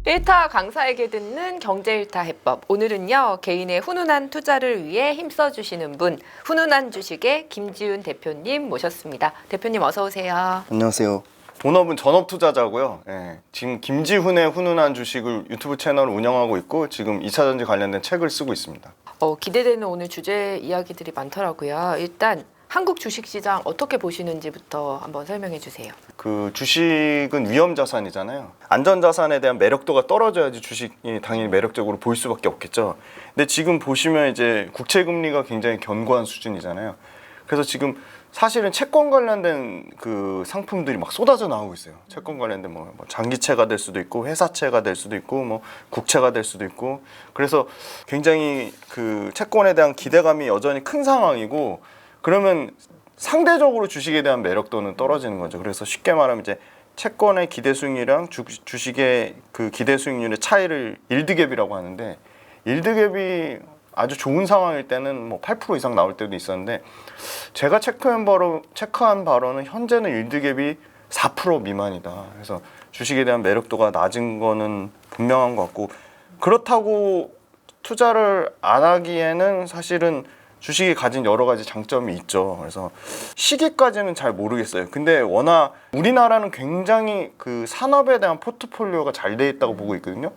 일타 강사에게 듣는 경제일타 해법. 오늘은요, 개인의 훈훈한 투자를 위해 힘써주시는 분, 훈훈한 주식의 김지훈 대표님 모셨습니다. 대표님 어서 오세요. 안녕하세요. 본업은 전업 투자자고요. 지금 김지훈의 훈훈한 주식을 유튜브 채널을 운영하고 있고 지금 2차전지 관련된 책을 쓰고 있습니다. 기대되는 오늘 주제 이야기들이 많더라고요. 일단 한국 주식시장 어떻게 보시는지부터 한번 설명해 주세요. 그 주식은 위험 자산이잖아요. 안전 자산에 대한 매력도가 떨어져야지 주식이 당연히 매력적으로 보일 수밖에 없겠죠. 근데 지금 보시면 이제 국채 금리가 굉장히 견고한 수준이잖아요. 그래서 지금 사실은 채권 관련된 그 상품들이 막 쏟아져 나오고 있어요. 채권 관련된 뭐 장기채가 될 수도 있고 회사채가 될 수도 있고 뭐 국채가 될 수도 있고, 그래서 굉장히 그 채권에 대한 기대감이 여전히 큰 상황이고, 그러면 상대적으로 주식에 대한 매력도는 떨어지는 거죠. 그래서 쉽게 말하면 이제 채권의 기대 수익률이랑 주식의 그 기대 수익률의 차이를 일드갭이라고 하는데, 일드갭이 아주 좋은 상황일 때는 뭐 8% 이상 나올 때도 있었는데, 제가 체크한 바로는 현재는 일드갭이 4% 미만이다. 그래서 주식에 대한 매력도가 낮은 거는 분명한 것 같고, 그렇다고 투자를 안 하기에는 사실은 주식이 가진 여러 가지 장점이 있죠. 그래서 시기까지는 잘 모르겠어요. 근데 워낙 우리나라는 굉장히 그 산업에 대한 포트폴리오가 잘 돼 있다고 보고 있거든요.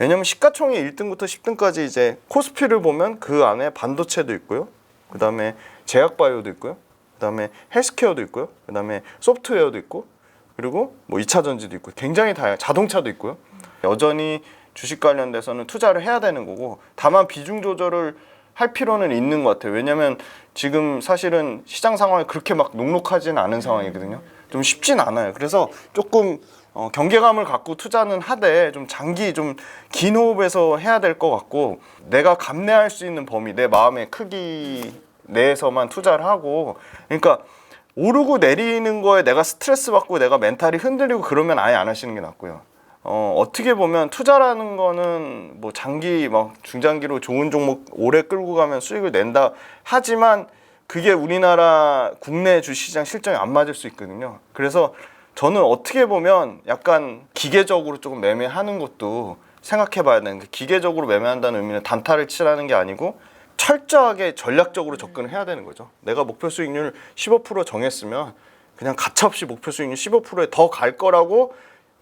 왜냐면 시가총액 1등부터 10등까지 이제 코스피를 보면 그 안에 반도체도 있고요. 그 다음에 제약바이오도 있고요. 그 다음에 헬스케어도 있고요. 그 다음에 소프트웨어도 있고, 그리고 뭐 2차전지도 있고, 굉장히 자동차도 있고요. 여전히 주식 관련돼서는 투자를 해야 되는 거고, 다만 비중 조절을 할 필요는 있는 것 같아요. 왜냐면 지금 사실은 시장 상황이 그렇게 막 녹록하지는 않은 상황이거든요. 좀 쉽진 않아요. 그래서 조금 경계감을 갖고 투자는 하되 좀 장기 좀 긴 호흡에서 해야 될 것 같고, 내가 감내할 수 있는 범위, 내 마음의 크기 내에서만 투자를 하고, 그러니까 오르고 내리는 거에 내가 스트레스 받고 내가 멘탈이 흔들리고 그러면 아예 안 하시는 게 낫고요. 어떻게 보면 투자라는 거는 뭐 장기 막 중장기로 좋은 종목 오래 끌고 가면 수익을 낸다 하지만, 그게 우리나라 국내 주식시장 실정에 안 맞을 수 있거든요. 그래서 저는 어떻게 보면 약간 기계적으로 조금 매매하는 것도 생각해 봐야 되는 게, 기계적으로 매매한다는 의미는 단타를 치라는 게 아니고 철저하게 전략적으로 접근을 해야 되는 거죠. 내가 목표 수익률 15% 정했으면 그냥 가차없이 목표 수익률 15%에 더 갈 거라고,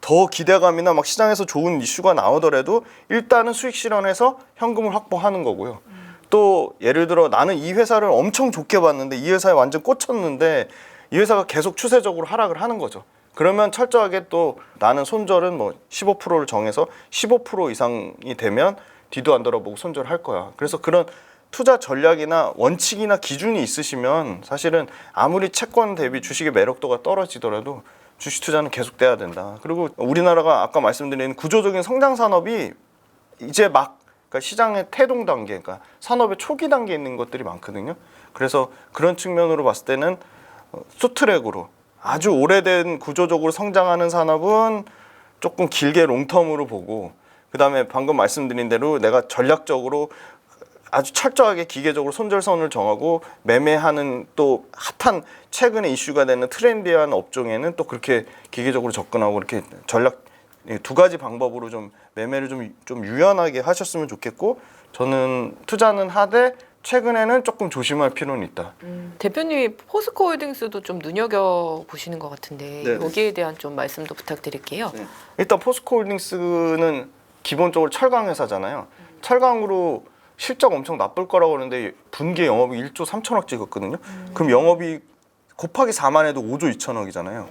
더 기대감이나 막 시장에서 좋은 이슈가 나오더라도 일단은 수익 실현해서 현금을 확보하는 거고요. 또 예를 들어 나는 이 회사를 엄청 좋게 봤는데 이 회사에 완전 꽂혔는데 이 회사가 계속 추세적으로 하락을 하는 거죠. 그러면 철저하게 또 나는 손절은 뭐 15%를 정해서 15% 이상이 되면 뒤도 안 돌아보고 손절을 할 거야. 그래서 그런 투자 전략이나 원칙이나 기준이 있으시면 사실은 아무리 채권 대비 주식의 매력도가 떨어지더라도 주식 투자는 계속돼야 된다. 그리고 우리나라가 아까 말씀드린 구조적인 성장 산업이 이제 막, 그러니까 시장의 태동 단계, 그러니까 산업의 초기 단계에 있는 것들이 많거든요. 그래서 그런 측면으로 봤을 때는 숏트랙으로 아주 오래된 구조적으로 성장하는 산업은 조금 길게 롱텀으로 보고, 그 다음에 방금 말씀드린 대로 내가 전략적으로 아주 철저하게 기계적으로 손절선을 정하고 매매하는, 또 핫한 최근에 이슈가 되는 트렌디한 업종에는 또 그렇게 기계적으로 접근하고, 이렇게 전략 두 가지 방법으로 좀 매매를 좀 유연하게 하셨으면 좋겠고, 저는 투자는 하되 최근에는 조금 조심할 필요는 있다. 대표님이 포스코홀딩스도 좀 눈여겨보시는 것 같은데, 네네. 여기에 대한 좀 말씀도 부탁드릴게요. 네. 일단 포스코홀딩스는 기본적으로 철강 회사잖아요. 철강으로 실적 엄청 나쁠 거라고 그러는데 분기에 영업이 1조 3천억 찍었거든요. 그럼 영업이 곱하기 4만 해도 5조 2천억이잖아요.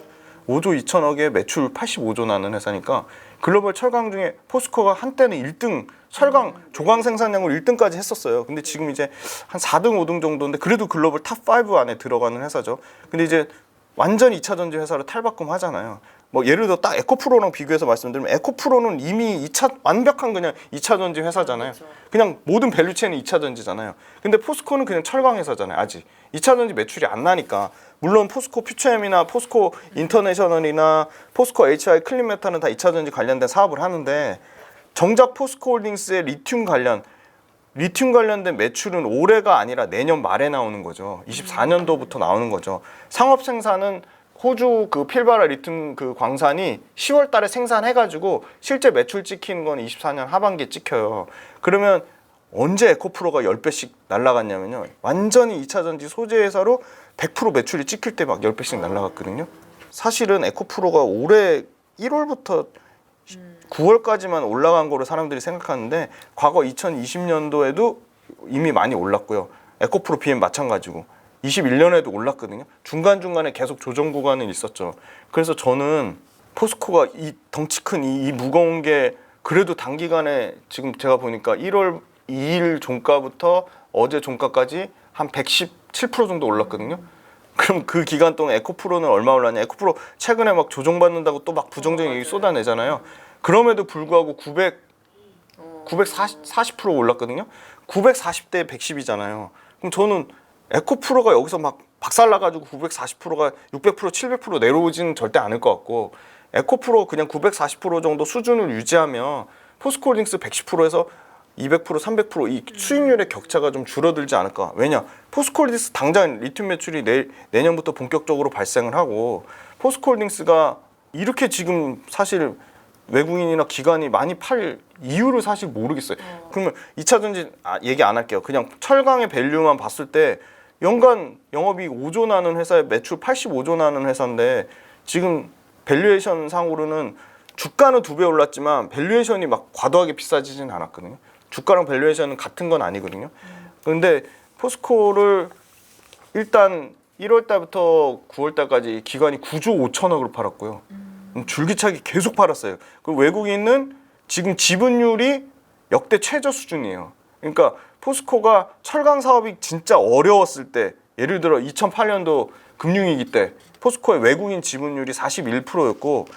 5조 2천억에 매출 85조 나는 회사니까, 글로벌 철강 중에 포스코가 한때는 1등 철강 조강 생산량으로 1등까지 했었어요. 근데 지금 이제 한 4등 5등 정도인데 그래도 글로벌 탑5 안에 들어가는 회사죠. 근데 이제 완전 2차 전지 회사를 탈바꿈 하잖아요. 뭐 예를 들어 딱 에코프로랑 비교해서 말씀드리면, 에코프로는 이미 완벽한 그냥 2차 전지 회사잖아요. 그렇죠. 그냥 모든 밸류체인은 2차 전지잖아요. 근데 포스코는 그냥 철강 회사잖아요. 아직 2차 전지 매출이 안 나니까. 물론 포스코 퓨처엠이나 포스코 인터내셔널이나 포스코 HI 클린메탈은 다 2차 전지 관련된 사업을 하는데, 정작 포스코홀딩스의 리튬 관련된 매출은 올해가 아니라 내년 말에 나오는 거죠. 24년도부터 나오는 거죠. 상업 생산은 호주 그 필바라 리튬 그 광산이 10월 달에 생산해가지고 실제 매출 찍히는 건 24년 하반기에 찍혀요. 그러면 언제 에코프로가 10배씩 날아갔냐면요. 완전히 2차 전지 소재 회사로 100% 매출이 찍힐 때 막 10배씩 날아갔거든요. 사실은 에코프로가 올해 1월부터 9월까지만 올라간 거로 사람들이 생각하는데 과거 2020년도에도 이미 많이 올랐고요. 에코프로 BM 마찬가지고 21년에도 올랐거든요. 중간중간에 계속 조정 구간은 있었죠. 그래서 저는 포스코가 이 덩치 큰 이 무거운 게 그래도 단기간에 지금 제가 보니까 1월 2일 종가부터 어제 종가까지 한 117% 정도 올랐거든요. 그럼 그 기간 동안 에코프로는 얼마 올랐냐? 에코프로 최근에 막 조정받는다고 또 막 부정적인 얘기 쏟아내잖아요. 그럼에도 불구하고 940% 올랐거든요. 940대 110이잖아요. 그럼 저는 에코프로가 여기서 막 박살나가지고 940%가 600%, 700% 내려오지는 절대 않을 것 같고 에코프로 그냥 940% 정도 수준을 유지하면 포스코홀딩스 110%에서 200%, 300%이 수익률의 격차가 좀 줄어들지 않을까. 왜냐? 포스코홀딩스 당장 리튬 매출이 내년부터 본격적으로 발생을 하고 포스코홀딩스가 이렇게 지금 사실 외국인이나 기관이 많이 팔 이유를 사실 모르겠어요. 그러면 2차 전지 얘기 안 할게요. 그냥 철강의 밸류만 봤을 때 연간 영업이익 5조 나는 회사에 매출 85조 나는 회사인데 지금 밸류에이션 상으로는 주가는 2배 올랐지만 밸류에이션이 막 과도하게 비싸지진 않았거든요. 주가랑 밸류에이션은 같은 건 아니거든요. 그런데 포스코를 일단 1월 달부터 9월 달까지 기관이 9조 5천억을 팔았고요. 줄기차게 계속 팔았어요. 그리고 외국인은 지금 지분율이 역대 최저 수준이에요. 그러니까 포스코가 철강 사업이 진짜 어려웠을 때, 예를 들어 2008년도 금융위기 때 포스코의 외국인 지분율이 41%였고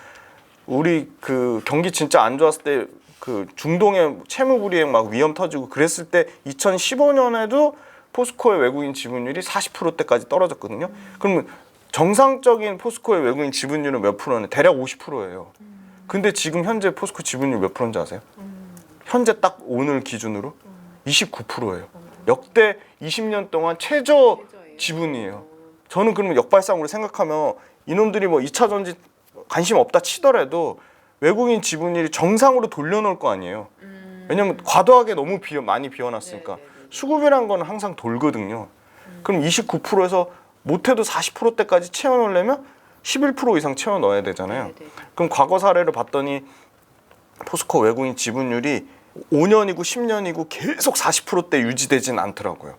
우리 그 경기 진짜 안 좋았을 때 그 중동의 채무불이행 막 위험 터지고 그랬을 때 2015년에도 포스코의 외국인 지분율이 40%대까지 떨어졌거든요. 그러면 정상적인 포스코의 외국인 지분율은 몇 프로는 대략 50%예요. 근데 지금 현재 포스코 지분율 몇 프로인지 아세요? 현재 딱 오늘 기준으로 29%예요. 역대 20년 동안 최저 지분이에요. 저는 그러면 역발상으로 생각하면 이놈들이 뭐 2차 전지 관심 없다 치더라도 외국인 지분율이 정상으로 돌려놓을 거 아니에요. 왜냐면 과도하게 너무 많이 비워놨으니까. 수급이란 건 항상 돌거든요. 그럼 29%에서 못해도 40%대까지 채워넣으려면 11% 이상 채워 넣어야 되잖아요. 그럼 과거 사례를 봤더니 포스코 외국인 지분율이 5년이고 10년이고 계속 40%대 유지되진 않더라고요.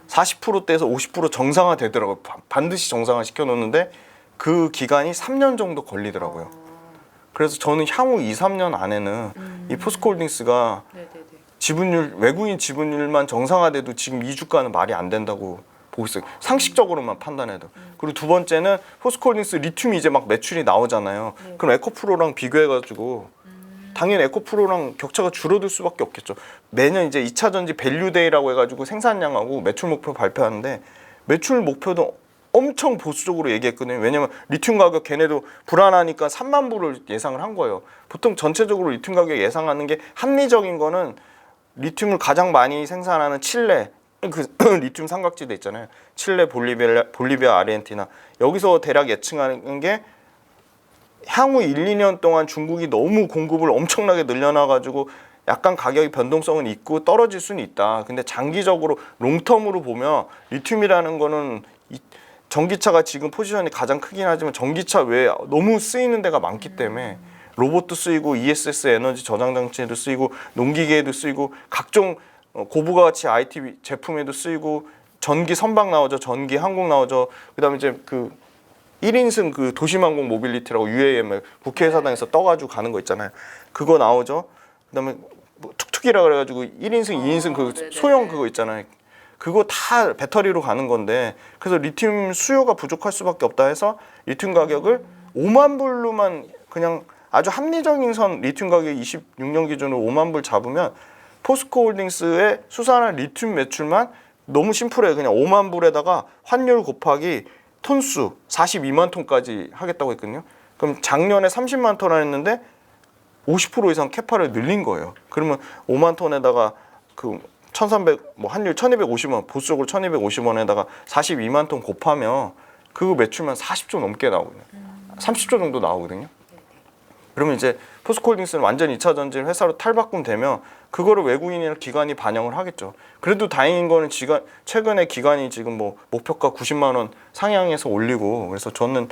40%대에서 50% 정상화 되더라고요. 반드시 정상화 시켜놓는데 그 기간이 3년 정도 걸리더라고요. 그래서 저는 향후 2, 3년 안에는 이 포스코홀딩스가 지분율, 외국인 지분율만 정상화돼도 지금 이 주가는 말이 안 된다고 보고 있어요. 상식적으로만 판단해도. 그리고 두 번째는 포스코홀딩스 리튬이 이제 막 매출이 나오잖아요. 그럼 에코프로랑 비교해가지고 당연히 에코프로랑 격차가 줄어들 수밖에 없겠죠. 매년 이제 2차 전지 밸류데이라고 해가지고 생산량하고 매출 목표 발표하는데 매출 목표도 엄청 보수적으로 얘기했거든요. 왜냐면 리튬 가격 걔네도 불안하니까 3만 불을 예상을 한 거예요. 보통 전체적으로 리튬 가격 예상하는 게 합리적인 거는 리튬을 가장 많이 생산하는 칠레, 그 리튬 삼각지대 있잖아요. 칠레, 볼리비아, 아르헨티나. 여기서 대략 예측하는 게 향후 1, 2년 동안 중국이 너무 공급을 엄청나게 늘려놔가지고 약간 가격이 변동성은 있고 떨어질 수는 있다. 근데 장기적으로 롱텀으로 보면 리튬이라는 거는 전기차가 지금 포지션이 가장 크긴 하지만 전기차 외에 너무 쓰이는 데가 많기 때문에 로봇도 쓰이고 ESS 에너지 저장 장치에도 쓰이고 농기계에도 쓰이고 각종 고부가 가치 IT 제품에도 쓰이고 전기 선박 나오죠. 전기 항공 나오죠. 그다음에 이제 그 1인승 그 도심항공 모빌리티라고 UAM 국회의사당에서 떠가지고 가는 거 있잖아요. 그거 나오죠. 그다음에 뭐 툭툭이라 그래가지고 1인승, 2인승 그 소형 그거 있잖아요. 그거 다 배터리로 가는 건데 그래서 리튬 수요가 부족할 수밖에 없다 해서 리튬 가격을 5만 불로만 그냥 아주 합리적인 선 리튬 가격 26년 기준으로 5만 불 잡으면 포스코홀딩스의 수산한 리튬 매출만 너무 심플해요. 그냥 5만 불에다가 환율 곱하기 톤수 42만 톤까지 하겠다고 했거든요. 그럼 작년에 30만 톤 했는데 50% 이상 캐파를 늘린 거예요. 그러면 5만 톤에다가 그 1,300, 뭐 환율 1,250원, 보수적으로 1,250원에다가 42만 톤 곱하면 그 매출만 40조 넘게 나오거든요. 30조 정도 나오거든요. 그러면 이제 포스코홀딩스는 완전 2차 전지를 회사로 탈바꿈되면 그거를 외국인이나 기관이 반영을 하겠죠. 그래도 다행인 거는 최근에 기관이 지금 뭐 목표가 90만 원 상향해서 올리고, 그래서 저는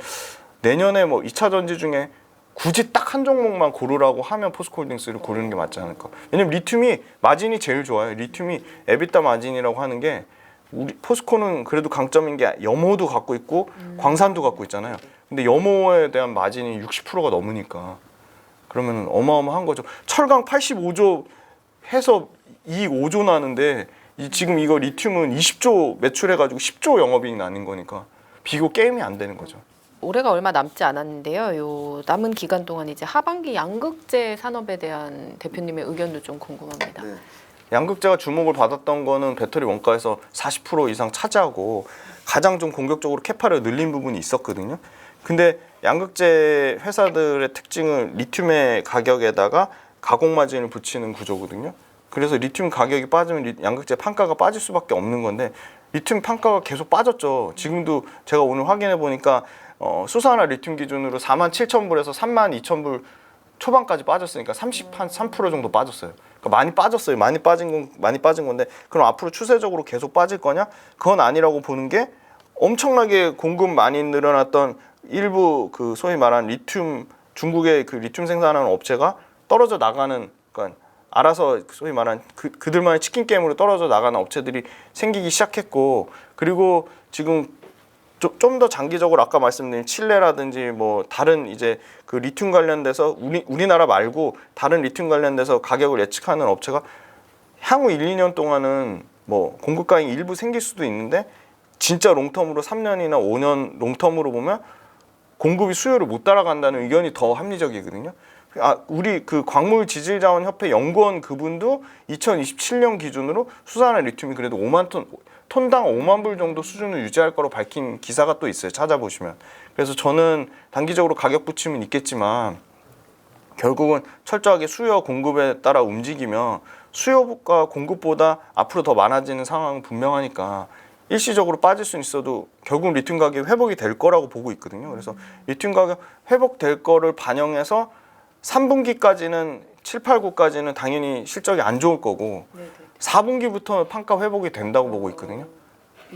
내년에 뭐 2차 전지 중에 굳이 딱 한 종목만 고르라고 하면 포스코홀딩스를 고르는 게 맞지 않을까. 왜냐면 리튬이 마진이 제일 좋아요. 리튬이 에비타 마진이라고 하는 게, 우리 포스코는 그래도 강점인 게 염호도 갖고 있고 광산도 갖고 있잖아요. 근데 염호에 대한 마진이 60%가 넘으니까 그러면 어마어마한 거죠. 철강 85조 해서 이익 5조 나는데 지금 이거 리튬은 20조 매출해가지고 10조 영업이익 나는 거니까 비교 게임이 안 되는 거죠. 올해가 얼마 남지 않았는데요. 요 남은 기간 동안 이제 하반기 양극재 산업에 대한 대표님의 의견도 좀 궁금합니다. 네. 양극재가 주목을 받았던 거는 배터리 원가에서 40% 이상 차지하고 가장 좀 공격적으로 캐파를 늘린 부분이 있었거든요. 근데 양극재 회사들의 특징은 리튬의 가격에다가 가공 마진을 붙이는 구조거든요. 그래서 리튬 가격이 빠지면 양극재 판가가 빠질 수밖에 없는 건데, 리튬 판가가 계속 빠졌죠. 지금도 제가 오늘 확인해 보니까 수산화 리튬 기준으로 47,000불에서 32,000불 초반까지 빠졌으니까 3% 정도 빠졌어요. 그러니까 많이 빠졌어요. 많이 빠진 건데, 그럼 앞으로 추세적으로 계속 빠질 거냐? 그건 아니라고 보는 게, 엄청나게 공급 많이 늘어났던 일부 그 소위 말하는 리튬, 중국의 그 리튬 생산하는 업체가 떨어져 나가는, 그러니까 알아서 소위 말하는 그들만의 치킨 게임으로 떨어져 나가는 업체들이 생기기 시작했고, 그리고 지금 좀 더 장기적으로 아까 말씀드린 칠레라든지 뭐 다른 이제 그 리튬 관련돼서 우리나라 말고 다른 리튬 관련돼서 가격을 예측하는 업체가 향후 1, 2년 동안은 뭐 공급 가능이 일부 생길 수도 있는데, 진짜 롱텀으로 3년이나 5년 롱텀으로 보면 공급이 수요를 못 따라간다는 의견이 더 합리적이거든요. 우리 그 광물지질자원협회 연구원 그분도 2027년 기준으로 수산화 리튬이 그래도 5만 톤당 5만 불 정도 수준을 유지할 거로 밝힌 기사가 또 있어요. 찾아보시면. 그래서 저는 단기적으로 가격 부침은 있겠지만 결국은 철저하게 수요와 공급에 따라 움직이면 수요가 공급보다 앞으로 더 많아지는 상황은 분명하니까 일시적으로 빠질 수는 있어도 결국 리튬 가격이 회복이 될 거라고 보고 있거든요. 그래서 리튬 가격 회복될 거를 반영해서 3분기까지는 7, 8, 9까지는 당연히 실적이 안 좋을 거고, 4분기부터 판가 회복이 된다고 보고 있거든요.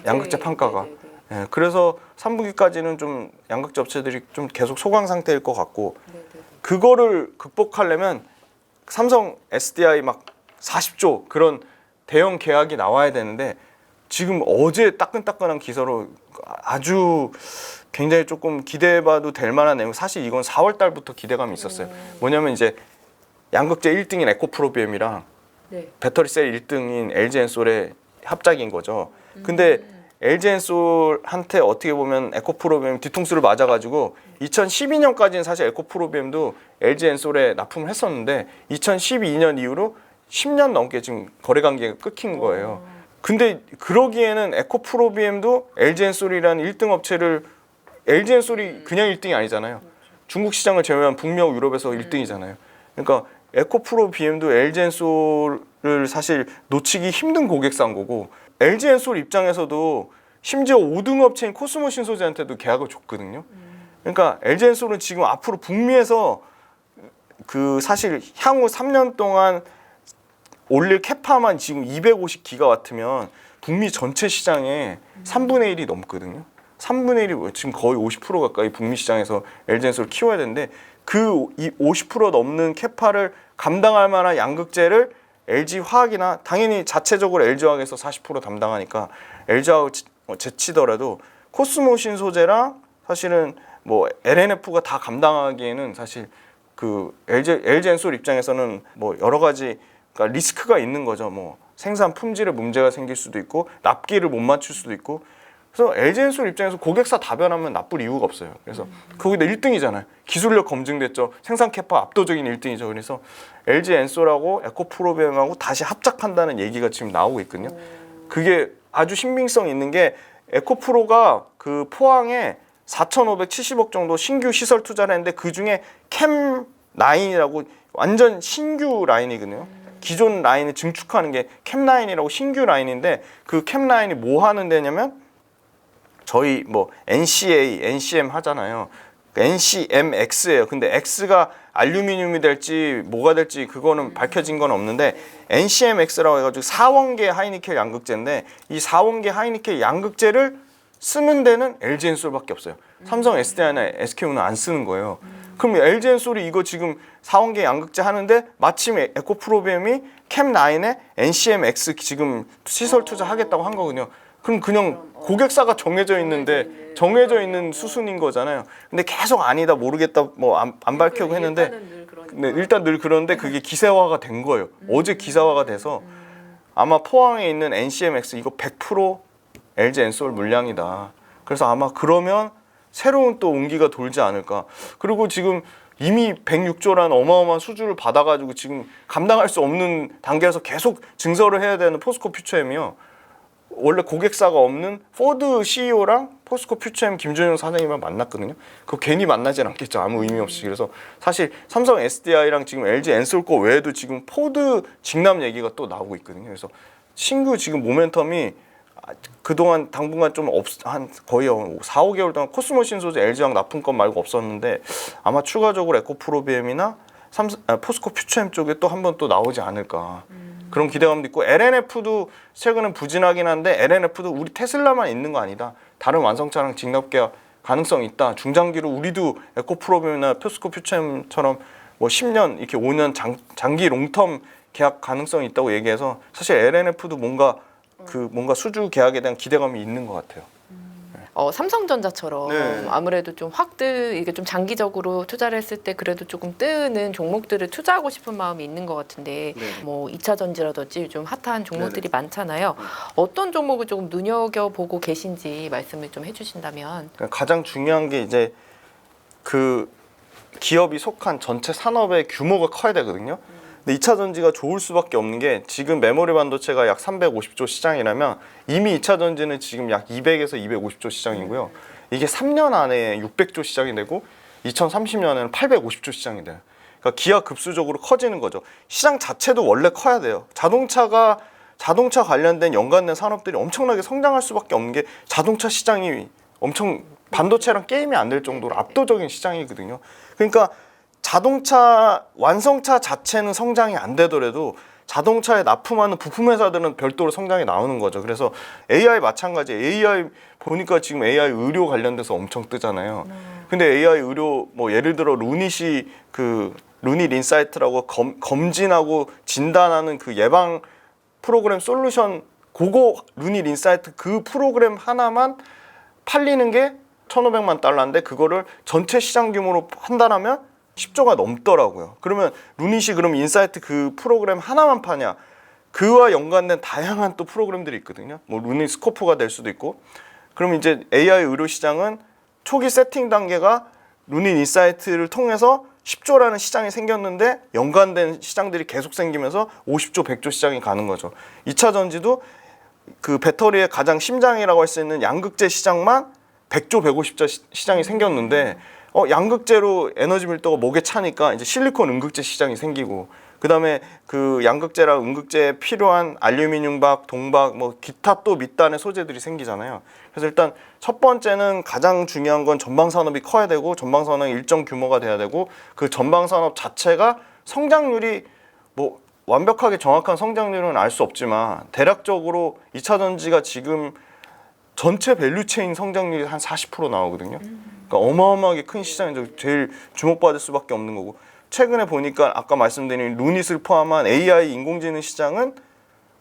양극재 판가가. 예, 그래서 3분기까지는 좀 양극재 업체들이 좀 계속 소강 상태일 것 같고, 그거를 극복하려면 삼성 SDI 막 40조 그런 대형 계약이 나와야 되는데, 지금 어제 따끈따끈한 기사로 아주 굉장히 조금 기대해봐도 될 만한 내용, 사실 이건 4월 달부터 기대감이 있었어요. 뭐냐면 이제 양극재 1등인 에코프로비엠이랑 배터리셀 1등인 LG엔솔의 합작인 거죠. 근데 LG엔솔한테 어떻게 보면 에코프로비엠 뒤통수를 맞아가지고 2012년까지는 사실 에코프로비엠도 LG엔솔에 납품을 했었는데 2012년 이후로 10년 넘게 지금 거래 관계가 끊긴 거예요. 근데 그러기에는 에코프로비엠도 LG엔솔이라는 1등 업체를, LG엔솔이 그냥 1등이 아니잖아요. 중국 시장을 제외한 북미하고 유럽에서 1등이잖아요. 그러니까 에코프로비엠도 LG엔솔을 사실 놓치기 힘든 고객사인 거고, LG엔솔 입장에서도 심지어 5등 업체인 코스모 신소재한테도 계약을 줬거든요. 그러니까 LG엔솔은 지금 앞으로 북미에서 그 사실 향후 3년 동안 올릴 캐파만 지금 250기가와트면 북미 전체 시장의 3분의 1이 넘거든요. 3분의 1이 지금 거의 50% 가까이 북미 시장에서 LG엔솔을 키워야 되는데, 그 50% 넘는 캐파를 감당할 만한 양극재를 LG화학이나, 당연히 자체적으로 LG화학에서 40% 담당하니까 LG화학 제치더라도 코스모 신소재랑 사실은 뭐 LNF가 다 감당하기에는 사실 그 LG엔솔 입장에서는 뭐 여러 가지, 그러니까 리스크가 있는 거죠. 뭐 생산 품질에 문제가 생길 수도 있고 납기를 못 맞출 수도 있고. 그래서 LG엔솔 입장에서 고객사 다변하면 나쁠 이유가 없어요. 그래서 거기다 1등이잖아요. 기술력 검증됐죠. 생산 캐파 압도적인 1등이죠. 그래서 LG엔솔하고 에코프로비엠하고 다시 합작한다는 얘기가 지금 나오고 있거든요. 그게 아주 신빙성 있는 게, 에코프로가 그 포항에 4,570억 정도 신규 시설 투자를 했는데, 그중에 캠9이라고 완전 신규 라인이거든요. 기존 라인을 증축하는 게 캠9이라고 신규 라인인데, 그 캠9이 뭐 하는 데냐면 저희 뭐 NCA, NCM 하잖아요. NCMX예요. 근데 X가 알루미늄이 될지 뭐가 될지 그거는 밝혀진 건 없는데 NCMX라고 해가지고 4원계 하이니켈 양극재인데 이 4원계 하이니켈 양극재를 쓰는 데는 LG엔솔밖에 없어요. 삼성 SDI나 SKU는 안 쓰는 거예요. 그럼 LG엔솔이 이거 지금 4원계 양극재 하는데 마침 에코프로비엠이 캠9에 NCMX 지금 시설 투자하겠다고 한 거거든요. 그럼 그냥 고객사가 정해져 있는 수순인 거잖아요. 근데 계속 아니다 모르겠다 뭐 안 밝히고 했는데 일단 늘 그런데 그게 기사화가 된 거예요. 어제 기사화가 돼서 아마 포항에 있는 NCMX 이거 100% LG엔솔 물량이다. 그래서 아마 그러면 새로운 또 온기가 돌지 않을까. 그리고 지금 이미 106조라는 어마어마한 수주를 받아가지고 지금 감당할 수 없는 단계에서 계속 증설을 해야 되는 포스코 퓨처엠이요. 원래 고객사가 없는 포드 CEO랑 포스코 퓨처엠 김준영 사장님이랑 만났거든요. 그거 괜히 만나진 않겠죠. 아무 의미 없이. 그래서 사실 삼성 SDI랑 지금 LG 엔솔 거 외에도 지금 포드 직납 얘기가 또 나오고 있거든요. 그래서 신규 지금 모멘텀이 그동안 당분간 좀 한 거의 4, 5개월 동안 코스모신 소재 LG화학 납품 건 말고 없었는데 아마 추가적으로 에코프로비엠이나 포스코 퓨처엠 쪽에 또 한 번 또 나오지 않을까. 그런 기대감도 있고 LNF도 최근에 부진하긴 한데 LNF도 우리 테슬라만 있는 거 아니다. 다른 완성차랑 직납 계약 가능성 있다. 중장기로 우리도 에코프로비엠이나 포스코 퓨처엠처럼 뭐 10년 이렇게 5년 장기 롱텀 계약 가능성이 있다고 얘기해서 사실 LNF도 뭔가 수주 계약에 대한 기대감이 있는 것 같아요. 삼성전자처럼 네. 아무래도 좀 이게 좀 장기적으로 투자를 했을 때 그래도 조금 뜨는 종목들을 투자하고 싶은 마음이 있는 것 같은데 네. 뭐 2차 전지라든지 좀 핫한 종목들이 많잖아요. 어떤 종목을 조금 눈여겨보고 계신지 말씀을 좀 해주신다면. 가장 중요한 게 이제 그 기업이 속한 전체 산업의 규모가 커야 되거든요. 근데 2차 전지가 좋을 수밖에 없는 게 지금 메모리 반도체가 약 350조 시장이라면 이미 2차 전지는 지금 약 200에서 250조 시장이고요. 이게 3년 안에 600조 시장이 되고 2030년에는 850조 시장이 돼요. 그러니까 기하급수적으로 커지는 거죠. 시장 자체도 원래 커야 돼요. 자동차 관련된 연관된 산업들이 엄청나게 성장할 수밖에 없는 게 자동차 시장이 엄청 반도체랑 게임이 안 될 정도로 압도적인 시장이거든요. 그러니까 자동차 완성차 자체는 성장이 안 되더라도 자동차에 납품하는 부품 회사들은 별도로 성장이 나오는 거죠. 그래서 AI 마찬가지. AI 보니까 지금 AI 의료 관련돼서 엄청 뜨잖아요. 근데 AI 의료 뭐 예를 들어 루닛이 그 루닛 인사이트라고 검진하고 진단하는 그 예방 프로그램 솔루션 그거 루닛 인사이트 그 프로그램 하나만 팔리는 게 1,500만 달러인데 그거를 전체 시장 규모로 판단하면 10조가 넘더라고요. 그러면 루닛이 그럼 인사이트 그 프로그램 하나만 파냐? 그와 연관된 다양한 또 프로그램들이 있거든요. 뭐 루닛 스코프가 될 수도 있고. 그럼 이제 AI 의료 시장은 초기 세팅 단계가 루닛 인사이트를 통해서 10조라는 시장이 생겼는데 연관된 시장들이 계속 생기면서 50조, 100조 시장이 가는 거죠. 2차 전지도 그 배터리의 가장 심장이라고 할 수 있는 양극재 시장만 100조, 150조 시장이 생겼는데 양극재로 에너지 밀도가 목에 차니까 이제 실리콘 음극재 시장이 생기고 그다음에 그 양극재랑 음극재에 필요한 알루미늄박, 동박 뭐 기타 또 밑단의 소재들이 생기잖아요. 그래서 일단 첫 번째는 가장 중요한 건 전방 산업이 커야 되고 전방 산업이 일정 규모가 돼야 되고 그 전방 산업 자체가 성장률이 뭐 완벽하게 정확한 성장률은 알 수 없지만 대략적으로 2차 전지가 지금 전체 밸류체인 성장률이 한 40% 나오거든요. 그러니까 어마어마하게 큰 시장이죠. 제일 주목받을 수밖에 없는 거고 최근에 보니까 아까 말씀드린 루닛을 포함한 AI 인공지능 시장은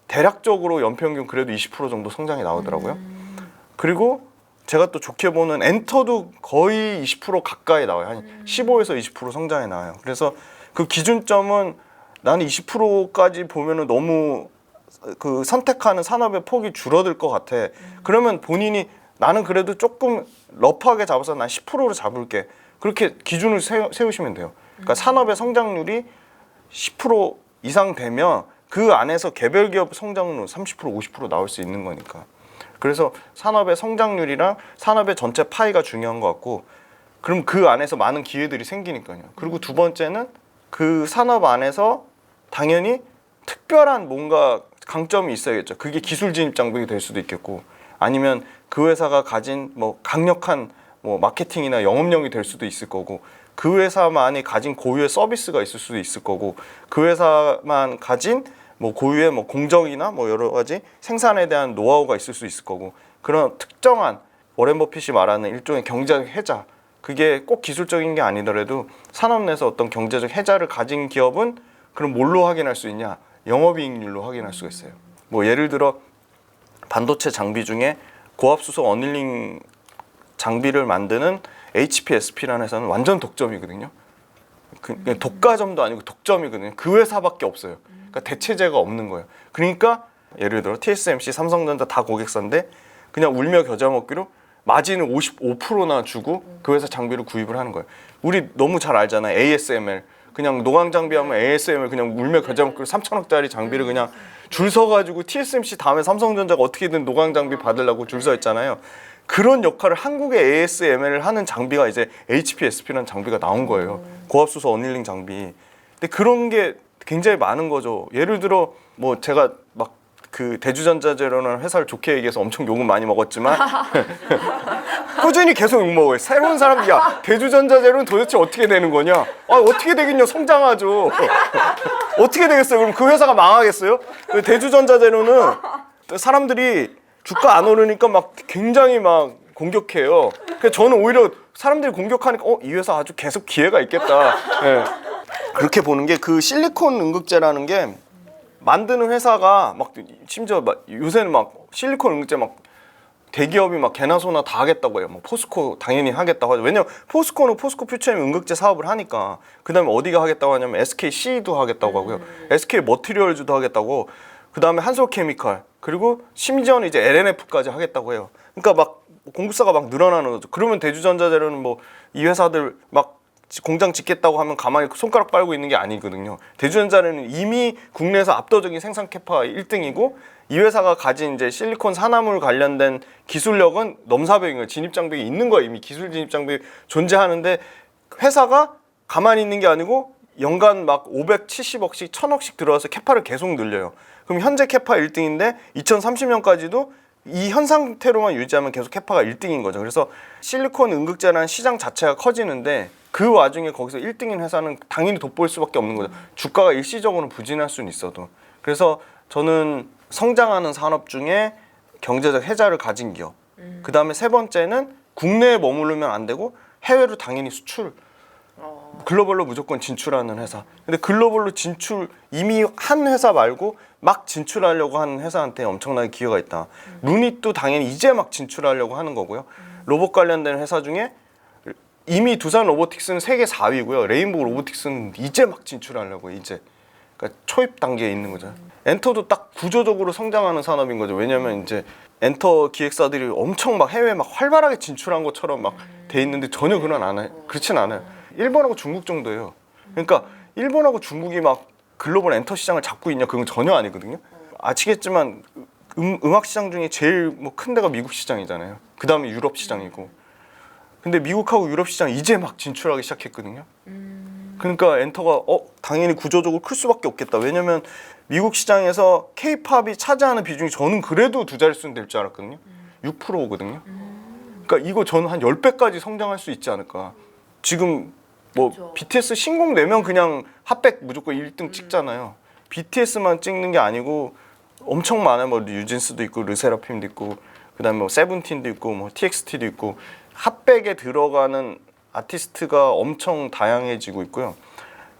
대략적으로 연평균 그래도 20% 정도 성장이 나오더라고요. 그리고 제가 또 좋게 보는 엔터도 거의 20% 가까이 나와요. 한 15에서 20% 성장이 나와요. 그래서 그 기준점은 나는 20%까지 보면은 너무 그 선택하는 산업의 폭이 줄어들 것 같아. 그러면 본인이 나는 그래도 조금 러프하게 잡아서 난 10%로 잡을게. 그렇게 기준을 세우시면 돼요. 그러니까 산업의 성장률이 10% 이상 되면 그 안에서 개별 기업 성장률은 30%, 50% 나올 수 있는 거니까. 그래서 산업의 성장률이랑 산업의 전체 파이가 중요한 것 같고 그럼 그 안에서 많은 기회들이 생기니까요. 그리고 두 번째는 그 산업 안에서 당연히 특별한 뭔가 강점이 있어야겠죠. 그게 기술 진입 장벽이 될 수도 있겠고 아니면 그 회사가 가진 뭐 강력한 뭐 마케팅이나 영업력이 될 수도 있을 거고, 그 회사만이 가진 고유의 서비스가 있을 수도 있을 거고, 그 회사만 가진 뭐 고유의 뭐 공정이나 뭐 여러 가지 생산에 대한 노하우가 있을 수 있을 거고, 그런 특정한 워렌 버핏이 말하는 일종의 경제적 해자, 그게 꼭 기술적인 게 아니더라도 산업 내에서 어떤 경제적 해자를 가진 기업은 그럼 뭘로 확인할 수 있냐? 영업이익률로 확인할 수가 있어요. 뭐 예를 들어 반도체 장비 중에 고압수소 어닐링 장비를 만드는 HPSP라는 회사는 완전 독점이거든요. 그냥 독과점도 아니고 독점이거든요. 그 회사밖에 없어요. 그러니까 대체제가 없는 거예요. 그러니까 예를 들어 TSMC, 삼성전자 다 고객사인데 그냥 울며 겨자 먹기로 마진을 55%나 주고 그 회사 장비를 구입을 하는 거예요. 우리 너무 잘 알잖아요. ASML. 그냥 노광 장비하면 ASML 그냥 울며 겨자 먹기로 3천억짜리 장비를 그냥 줄 서가지고 TSMC 다음에 삼성전자가 어떻게든 노광 장비 받으려고 줄 서 있잖아요. 그런 역할을 한국의 ASML을 하는 장비가 이제 HPSP라는 장비가 나온 거예요. 고압수소 어닐링 장비. 근데 그런 게 굉장히 많은 거죠. 예를 들어 뭐 제가 막 그 대주전자재료라는 회사를 좋게 얘기해서 엄청 욕은 많이 먹었지만 꾸준히 계속 욕 먹어요. 새로운 사람이 야 대주전자재료는 도대체 어떻게 되는 거냐? 아 어떻게 되겠냐? 성장하죠. 어떻게 되겠어요? 그럼 그 회사가 망하겠어요? 대주전자재료는 사람들이 주가 안 오르니까 막 굉장히 막 공격해요. 그래서 저는 오히려 사람들이 공격하니까 이 회사 아주 계속 기회가 있겠다. 네. 그렇게 보는 게 그 실리콘 응급제라는 게 만드는 회사가 막 심지어 막 요새는 막 실리콘 응급제 막 대기업이 막 개나 소나 다 하겠다고 해요. 뭐 포스코 당연히 하겠다고 하죠. 왜냐면 포스코는 포스코 퓨처엠 응급제 사업을 하니까. 그다음에 어디가 하겠다고 하냐면 SKC도 하겠다고 하고요. SK 머티리얼즈도 하겠다고. 그다음에 한솔케미칼, 그리고 심지어는 이제 LNF까지 하겠다고 해요. 그러니까 막 공급사가 막 늘어나는 거죠. 그러면 대주전자재료는 뭐 이 회사들 막 공장 짓겠다고 하면 가만히 손가락 빨고 있는 게 아니거든요. 대주전자는 이미 국내에서 압도적인 생산 캐파가 1등이고 이 회사가 가진 이제 실리콘 산화물 관련된 기술력은 넘사벽인 거예요. 진입장벽이 있는 거예요. 이미 기술 진입장벽이 존재하는데 회사가 가만히 있는 게 아니고 연간 막 570억씩 1000억씩 들어와서 캐파를 계속 늘려요. 그럼 현재 캐파 1등인데 2030년까지도 이 현 상태로만 유지하면 계속 캐파가 1등인 거죠. 그래서 실리콘 응급제라는 시장 자체가 커지는데 그 와중에 거기서 1등인 회사는 당연히 돋보일 수밖에 없는 거죠. 주가가 일시적으로 부진할 수는 있어도. 그래서 저는 성장하는 산업 중에 경제적 해자를 가진 기업. 그 다음에 세 번째는 국내에 머무르면 안 되고 해외로 당연히 수출. 글로벌로 무조건 진출하는 회사. 근데 글로벌로 진출 이미 한 회사 말고 막 진출하려고 하는 회사한테 엄청나게 기회가 있다. 루닛도 당연히 이제 막 진출하려고 하는 거고요. 로봇 관련된 회사 중에 이미 두산 로보틱스는 세계 4위고요. 레인보우 로보틱스는 이제 막 진출하려고 이제. 그러니까 초입 단계에 있는 거죠. 엔터도 딱 구조적으로 성장하는 산업인 거죠. 왜냐하면 이제 엔터 기획사들이 엄청 막 해외에 막 활발하게 진출한 것처럼 막 돼 있는데 전혀 그렇진 않아요. 일본하고 중국 정도예요. 그러니까 일본하고 중국이 막 글로벌 엔터 시장을 잡고 있냐 그건 전혀 아니거든요. 아시겠지만 음악 시장 중에 제일 뭐 큰 데가 미국 시장이잖아요. 그 다음에 유럽 시장이고. 근데 미국하고 유럽 시장 이제 막 진출하기 시작했거든요. 그러니까 엔터가 당연히 구조적으로 클 수밖에 없겠다. 왜냐면 미국 시장에서 K-팝이 차지하는 비중이 저는 그래도 두 자릿수는 될 줄 알았거든요. 6%거든요. 그러니까 이거 저는 한 10배까지 성장할 수 있지 않을까. 지금 뭐 그렇죠. BTS 신곡 내면 그냥 핫백 무조건 1등 찍잖아요. BTS만 찍는 게 아니고 엄청 많아요. 뭐 뉴진스도 있고 르세라핌도 있고 그다음에 뭐 세븐틴도 있고 뭐 TXT도 있고 핫백에 들어가는 아티스트가 엄청 다양해지고 있고요.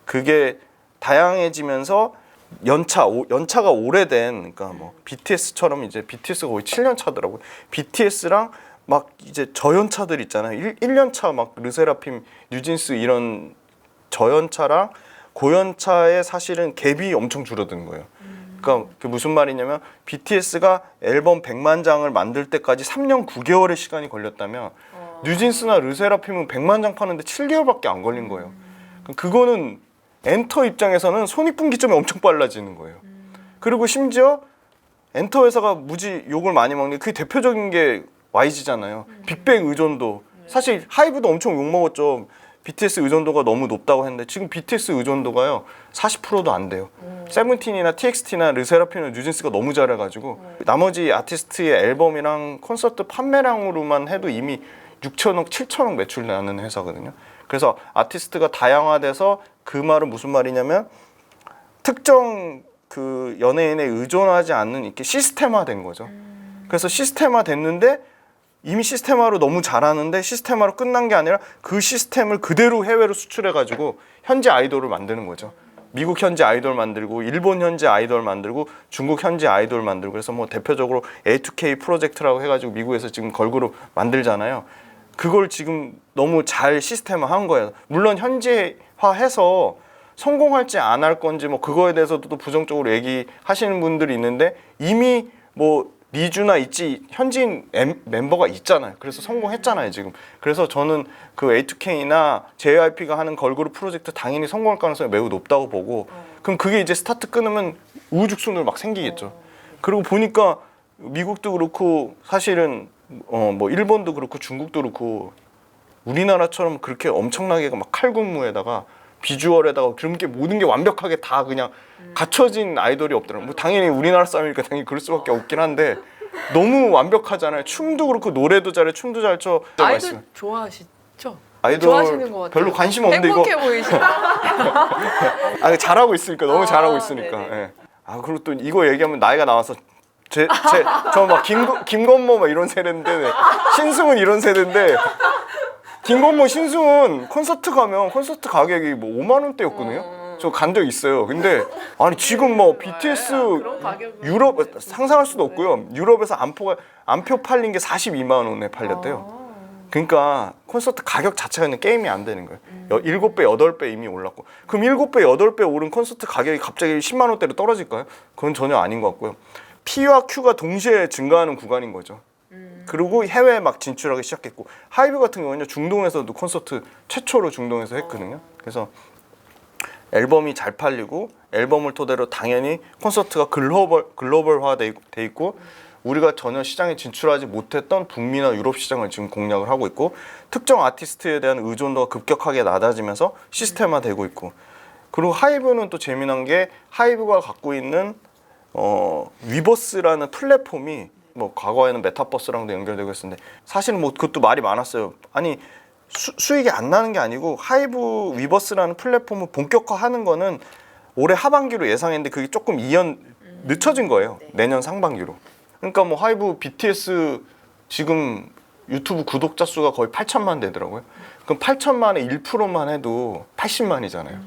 그게 다양해지면서 연차가 오래된 그러니까 뭐 BTS처럼 이제 BTS가 거의 7년 차더라고요. BTS랑 막 이제 저연차들 있잖아요. 1년 차 막 르세라핌, 뉴진스 이런 저연차랑 고연차의 사실은 갭이 엄청 줄어드는 거예요. 그러니까 그게 무슨 말이냐면 BTS가 앨범 100만 장을 만들 때까지 3년 9개월의 시간이 걸렸다면 뉴진스나 르세라핌은 100만 장 파는데 7개월밖에 안 걸린 거예요. 그거는 엔터 입장에서는 손익분기점이 엄청 빨라지는 거예요. 그리고 심지어 엔터 회사가 무지 욕을 많이 먹는 게 그 대표적인 게 YG잖아요. 빅뱅 의존도. 사실 하이브도 엄청 욕먹었죠. BTS 의존도가 너무 높다고 했는데 지금 BTS 의존도가요 40%도 안 돼요. 세븐틴이나 TXT나 르세라핌이나 뉴진스가 너무 잘해가지고 나머지 아티스트의 앨범이랑 콘서트 판매량으로만 해도 이미 6천억, 7천억 매출 나는 회사거든요. 그래서 아티스트가 다양화돼서 그 말은 무슨 말이냐면 특정 그 연예인에 의존하지 않는 이렇게 시스템화된 거죠. 그래서 시스템화 됐는데 이미 시스템화로 너무 잘하는데 시스템화로 끝난 게 아니라 그 시스템을 그대로 해외로 수출해가지고 현지 아이돌을 만드는 거죠. 미국 현지 아이돌 만들고 일본 현지 아이돌 만들고 중국 현지 아이돌 만들고 그래서 뭐 대표적으로 A2K 프로젝트라고 해가지고 미국에서 지금 걸그룹 만들잖아요. 그걸 지금 너무 잘 시스템화한 거예요. 물론 현지화해서 성공할지 안 할 건지 뭐 그거에 대해서도 또 부정적으로 얘기하시는 분들이 있는데 이미 뭐 리주나 있지 현지인 멤버가 있잖아요. 그래서 성공했잖아요 지금. 그래서 저는 그 A2K나 JYP가 하는 걸그룹 프로젝트 당연히 성공할 가능성이 매우 높다고 보고 그럼 그게 이제 스타트 끊으면 우후죽순으로 막 생기겠죠. 그리고 보니까 미국도 그렇고 사실은 뭐 일본도 그렇고 중국도 그렇고 우리나라처럼 그렇게 엄청나게 막 칼군무에다가 비주얼에다가 그런 게 모든 게 완벽하게 다 그냥 갖춰진 아이돌이 없더라고요. 뭐 당연히 우리나라 사람이니까 당연히 그럴 수밖에 없긴 한데 너무 완벽하잖아요. 춤도 그렇고 노래도 잘해, 춤도 잘 춰. 아이돌 좋아하시죠? 아이돌 좋아하시는 것 같아요. 별로 관심 없는데 행복해 이거 보이시다. 아니, 잘하고 있으니까 너무 잘하고 아, 있으니까. 네네. 예. 아 그리고 또 이거 얘기하면 나이가 나와서 저 막 김건모 막 이런 세대인데 신승은 이런 세대인데. 김건모 신승은 콘서트 가면 콘서트 가격이 뭐 5만 원대였거든요. 저 간 적 있어요. 근데 아니 지금 뭐 BTS 그런 가격은 유럽 상상할 수도 없고요. 유럽에서 안표 팔린 게 42만 원에 팔렸대요. 그러니까 콘서트 가격 자체가 그냥 게임이 안 되는 거예요. 7배, 8배 이미 올랐고. 그럼 7배, 8배 오른 콘서트 가격이 갑자기 10만 원대로 떨어질까요? 그건 전혀 아닌 것 같고요. P와 Q가 동시에 증가하는 구간인 거죠. 그리고 해외에 막 진출하기 시작했고 하이브 같은 경우는 중동에서도 콘서트 최초로 중동에서 했거든요. 그래서 앨범이 잘 팔리고 앨범을 토대로 당연히 콘서트가 글로벌화돼 있고 우리가 전혀 시장에 진출하지 못했던 북미나 유럽 시장을 지금 공략을 하고 있고 특정 아티스트에 대한 의존도가 급격하게 낮아지면서 시스템화되고 있고 그리고 하이브는 또 재미난 게 하이브가 갖고 있는 위버스라는 플랫폼이 뭐 과거에는 메타버스랑도 연결되고 있었는데 사실은 뭐 그것도 말이 많았어요. 아니 수익이 안 나는 게 아니고 하이브 위버스라는 플랫폼을 본격화하는 거는 올해 하반기로 예상했는데 그게 조금 2년 늦춰진 거예요. 내년 상반기로. 그러니까 뭐 하이브 BTS 지금 유튜브 구독자 수가 거의 8천만 되더라고요. 그럼 8천만의 1%만 해도 80만이잖아요.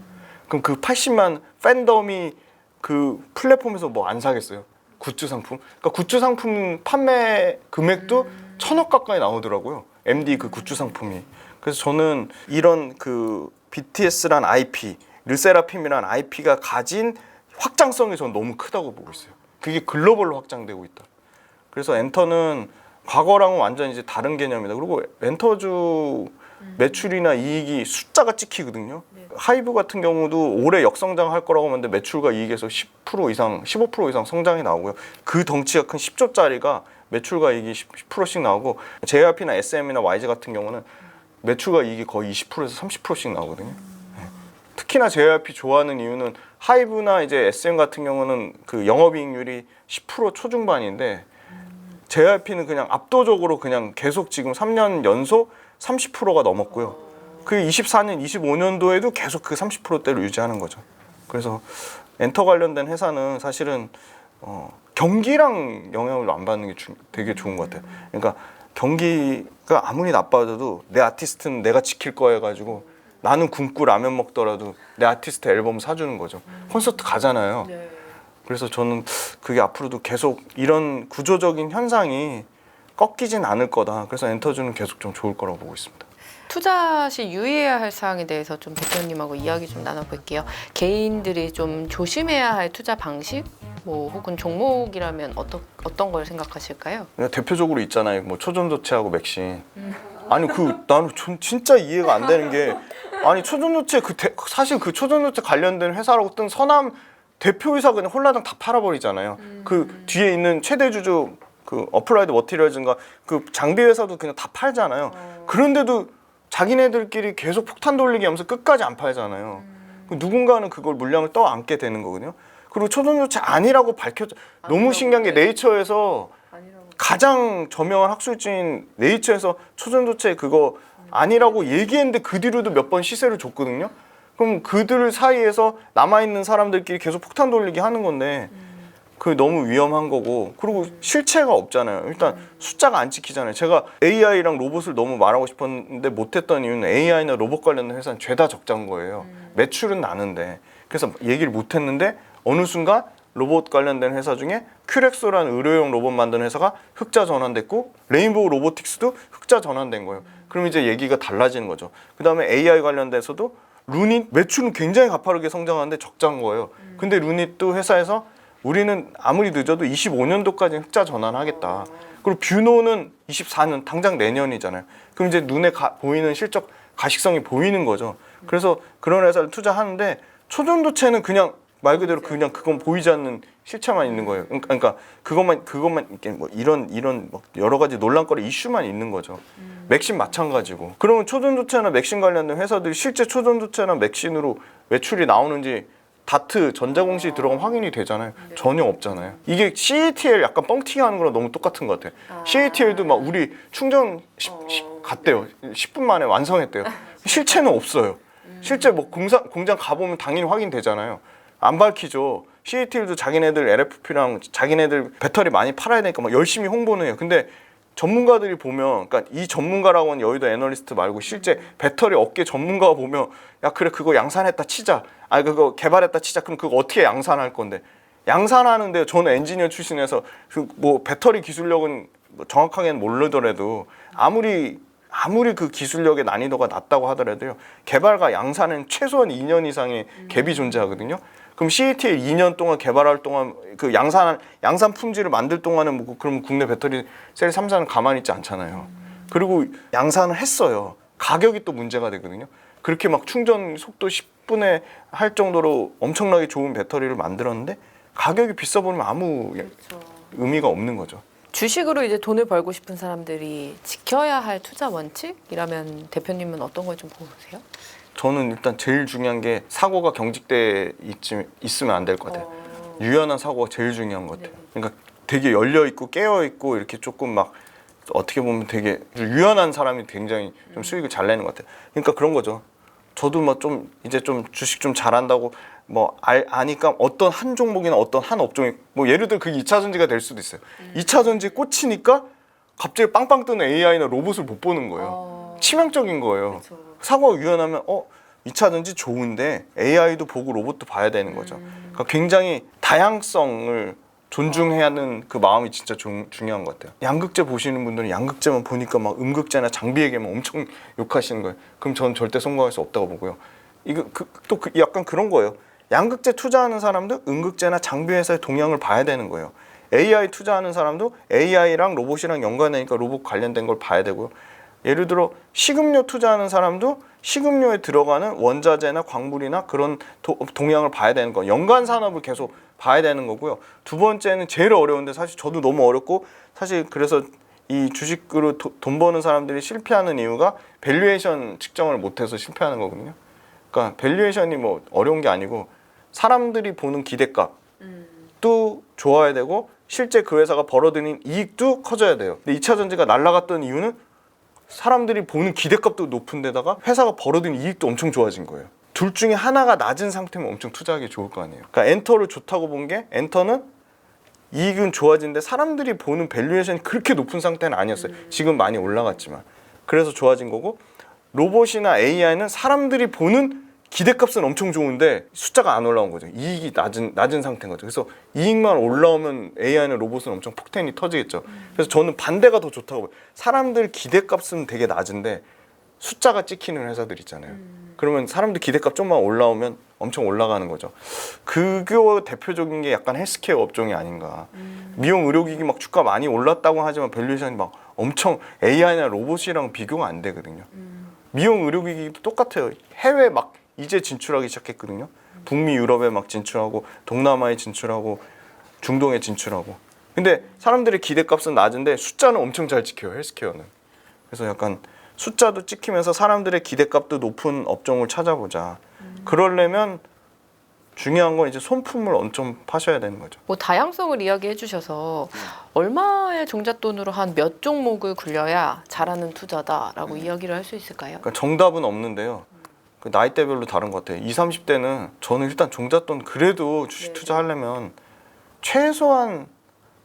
그럼 그 80만 팬덤이 그 플랫폼에서 뭐 안 사겠어요? 굿즈 상품. 그러니까 굿즈 상품 판매 금액도 1,000억 가까이 나오더라고요. MD 그 굿즈 상품이. 그래서 저는 이런 그 BTS란 IP, 르세라핌이란 IP가 가진 확장성이 저는 너무 크다고 보고 있어요. 그게 글로벌로 확장되고 있다. 그래서 엔터는 과거랑은 완전 이제 다른 개념이다. 그리고 엔터주 매출이나 이익이 숫자가 찍히거든요. 하이브 같은 경우도 올해 역성장할 거라고 하는데 매출과 이익에서 10% 이상, 15% 이상 성장이 나오고요. 그 덩치가 큰 10조짜리가 매출과 이익이 10%씩 나오고 JYP나 SM이나 YG 같은 경우는 매출과 이익이 거의 20%에서 30%씩 나오거든요. 네. 특히나 JYP 좋아하는 이유는 하이브나 이제 SM 같은 경우는 그 영업이익률이 10% 초중반인데 JYP는 그냥 압도적으로 그냥 계속 지금 3년 연속 30%가 넘었고요. 그 24년, 25년도에도 계속 그 30%대를 유지하는 거죠. 그래서 엔터 관련된 회사는 사실은 경기랑 영향을 안 받는 게 되게 좋은 것 같아요. 그러니까 경기가 아무리 나빠져도 내 아티스트는 내가 지킬 거 해가지고 나는 굶고 라면 먹더라도 내 아티스트 앨범 사주는 거죠. 콘서트 가잖아요. 그래서 저는 그게 앞으로도 계속 이런 구조적인 현상이 꺾이진 않을 거다. 그래서 엔터주는 계속 좀 좋을 거라고 보고 있습니다. 투자 시 유의해야 할 사항에 대해서 좀 대표님하고 이야기 좀 나눠볼게요. 개인들이 좀 조심해야 할 투자 방식, 뭐 혹은 종목이라면 어떤 걸 생각하실까요? 대표적으로 있잖아요. 뭐 초전도체하고 맥신. 아니 나는 진짜 이해가 안 되는 게 아니 초전도체 사실 그 초전도체 관련된 회사라고 뜬 서남 대표이사 그냥 홀라당 다 팔아버리잖아요. 그 뒤에 있는 최대 주주 그 어플라이드 머티리얼즈인가 그 장비 회사도 그냥 다 팔잖아요. 그런데도 자기네들끼리 계속 폭탄 돌리기 하면서 끝까지 안 팔잖아요. 누군가는 그걸 물량을 떠안게 되는 거거든요. 그리고 초전도체 아니라고 밝혀져. 너무 신기한 게 네이처에서 가장 저명한 학술지인 네이처에서 초전도체 그거 아니라고 얘기했는데 그 뒤로도 몇 번 시세를 줬거든요. 그럼 그들 사이에서 남아있는 사람들끼리 계속 폭탄 돌리기 하는 건데 그게 너무 위험한 거고, 그리고 실체가 없잖아요. 일단 숫자가 안 찍히잖아요. 제가 AI랑 로봇을 너무 말하고 싶었는데 못했던 이유는 AI나 로봇 관련된 회사는 죄다 적자인 거예요. 매출은 나는데. 그래서 얘기를 못했는데 어느 순간 로봇 관련된 회사 중에 큐렉소라는 의료용 로봇 만드는 회사가 흑자 전환됐고 레인보우 로보틱스도 흑자 전환된 거예요. 그럼 이제 얘기가 달라지는 거죠. 그 다음에 AI 관련돼서도 루닛 매출은 굉장히 가파르게 성장하는데 적자인 거예요. 근데 루닛도 회사에서 우리는 아무리 늦어도 25년도까지 흑자 전환하겠다. 그리고 뷰노는 24년, 당장 내년이잖아요. 그럼 이제 눈에 보이는 실적 가식성이 보이는 거죠. 그래서 그런 회사를 투자하는데 초전도체는 그냥 말 그대로 그냥 그건 보이지 않는 실체만 있는 거예요. 그러니까 그것만 이렇게 뭐 이런 뭐 여러 가지 논란거리 이슈만 있는 거죠. 맥신 마찬가지고. 그러면 초전도체나 맥신 관련된 회사들이 실제 초전도체나 맥신으로 매출이 나오는지 다트 전자공시 들어가면 확인이 되잖아요. 전혀 없잖아요. 이게 CATL 약간 뻥튀기하는 거랑 너무 똑같은 것 같아요. CATL도 막 우리 충전 갔대요. 10분 만에 완성했대요. 실체는 없어요. 실제 뭐 공장 가보면 당연히 확인되잖아요. 안 밝히죠. CATL도 자기네들 LFP랑 자기네들 배터리 많이 팔아야 되니까 막 열심히 홍보는 해요. 근데 전문가들이 보면, 그러니까 이 전문가라고 하는 여의도 애널리스트 말고 실제 배터리 업계 전문가가 보면 야 그래 그거 양산했다 치자, 아 그거 개발했다 치자, 그럼 그거 어떻게 양산할 건데, 양산하는데 저는 엔지니어 출신에서 그 뭐 배터리 기술력은 뭐 정확하게는 모르더라도 아무리 그 기술력의 난이도가 낮다고 하더라도요 개발과 양산은 최소한 2년 이상의 갭이 존재하거든요. 그럼 CATL 2년 동안 개발할 동안 그 양산 품질을 만들 동안은 뭐 그럼 국내 배터리 셀 3사는 가만히 있지 않잖아요. 그리고 양산을 했어요. 가격이 또 문제가 되거든요. 그렇게 막 충전 속도 10분에 할 정도로 엄청나게 좋은 배터리를 만들었는데 가격이 비싸 보면 아무 의미가 없는 거죠. 주식으로 이제 돈을 벌고 싶은 사람들이 지켜야 할 투자 원칙이라면 대표님은 어떤 걸 좀 보세요? 저는 일단 제일 중요한 게 사고가 경직돼 있으면 안 될 것 같아요. 유연한 사고가 제일 중요한 것 같아요. 그러니까 되게 열려 있고 깨어 있고 이렇게 조금 막 어떻게 보면 되게 유연한 사람이 굉장히 좀 수익을 잘 내는 것 같아요. 그러니까 그런 거죠. 저도 막 좀 이제 좀 주식 좀 잘한다고 뭐 아니까 어떤 한 종목이나 어떤 한 업종이 뭐 예를 들어 그게 2차 전지가 될 수도 있어요. 2차 전지에 꽂히니까 갑자기 빵빵 뜨는 AI나 로봇을 못 보는 거예요. 치명적인 거예요. 사고가 유연하면 2차 전지 좋은데 AI도 보고 로봇도 봐야 되는 거죠. 그러니까 굉장히 다양성을 존중해야 하는 그 마음이 진짜 중요한 것 같아요. 양극재 보시는 분들은 양극재만 보니까 막 음극재나 장비 얘기하면 엄청 욕하시는 거예요. 그럼 저는 절대 성공할 수 없다고 보고요. 이거 또 약간 그런 거예요. 양극재 투자하는 사람도 음극재나 장비 회사의 동향을 봐야 되는 거예요. AI 투자하는 사람도 AI랑 로봇이랑 연관되니까 로봇 관련된 걸 봐야 되고요. 예를 들어 식음료 투자하는 사람도 식음료에 들어가는 원자재나 광물이나 그런 동향을 봐야 되는 거, 연관 산업을 계속 봐야 되는 거고요. 두 번째는 제일 어려운데 사실 저도 너무 어렵고, 사실 그래서 이 주식으로 돈 버는 사람들이 실패하는 이유가 밸류에이션 측정을 못해서 실패하는 거거든요. 그러니까 밸류에이션이 뭐 어려운 게 아니고 사람들이 보는 기대값도 좋아야 되고 실제 그 회사가 벌어들이는 이익도 커져야 돼요. 근데 2차 전지가 날아갔던 이유는 사람들이 보는 기대값도 높은 데다가 회사가 벌어들이는 이익도 엄청 좋아진 거예요. 둘 중에 하나가 낮은 상태면 엄청 투자하기 좋을 거 아니에요. 그러니까 엔터를 좋다고 본 게, 엔터는 이익은 좋아지는데 사람들이 보는 밸류에이션이 그렇게 높은 상태는 아니었어요. 지금 많이 올라갔지만. 그래서 좋아진 거고, 로봇이나 AI는 사람들이 보는 기대값은 엄청 좋은데 숫자가 안 올라온 거죠. 이익이 낮은 상태인 거죠. 그래서 이익만 올라오면 AI는 로봇은 엄청 폭탄이 터지겠죠. 그래서 저는 반대가 더 좋다고 봐요. 사람들 기대값은 되게 낮은데 숫자가 찍히는 회사들 있잖아요. 그러면 사람들 기대값 좀만 올라오면 엄청 올라가는 거죠. 그거 대표적인 게 약간 헬스케어 업종이 아닌가. 미용 의료기기 막 주가 많이 올랐다고 하지만 밸류에이션이 막 엄청 AI나 로봇이랑 비교가 안 되거든요. 미용 의료기기도 똑같아요. 해외 막 이제 진출하기 시작했거든요. 북미 유럽에 막 진출하고 동남아에 진출하고 중동에 진출하고. 근데 사람들의 기대값은 낮은데 숫자는 엄청 잘 지켜요. 헬스케어는. 그래서 약간 숫자도 찍히면서 사람들의 기대값도 높은 업종을 찾아보자. 그러려면 중요한 건 이제 손품을 엄청 파셔야 되는 거죠. 뭐 다양성을 이야기해 주셔서 얼마의 종잣돈으로 한 몇 종목을 굴려야 잘하는 투자다라고 이야기를 할 수 있을까요? 그러니까 정답은 없는데요. 그 나이대별로 다른 것 같아요. 20, 30대는 저는 일단 종잣돈 그래도 주식 네. 투자하려면 최소한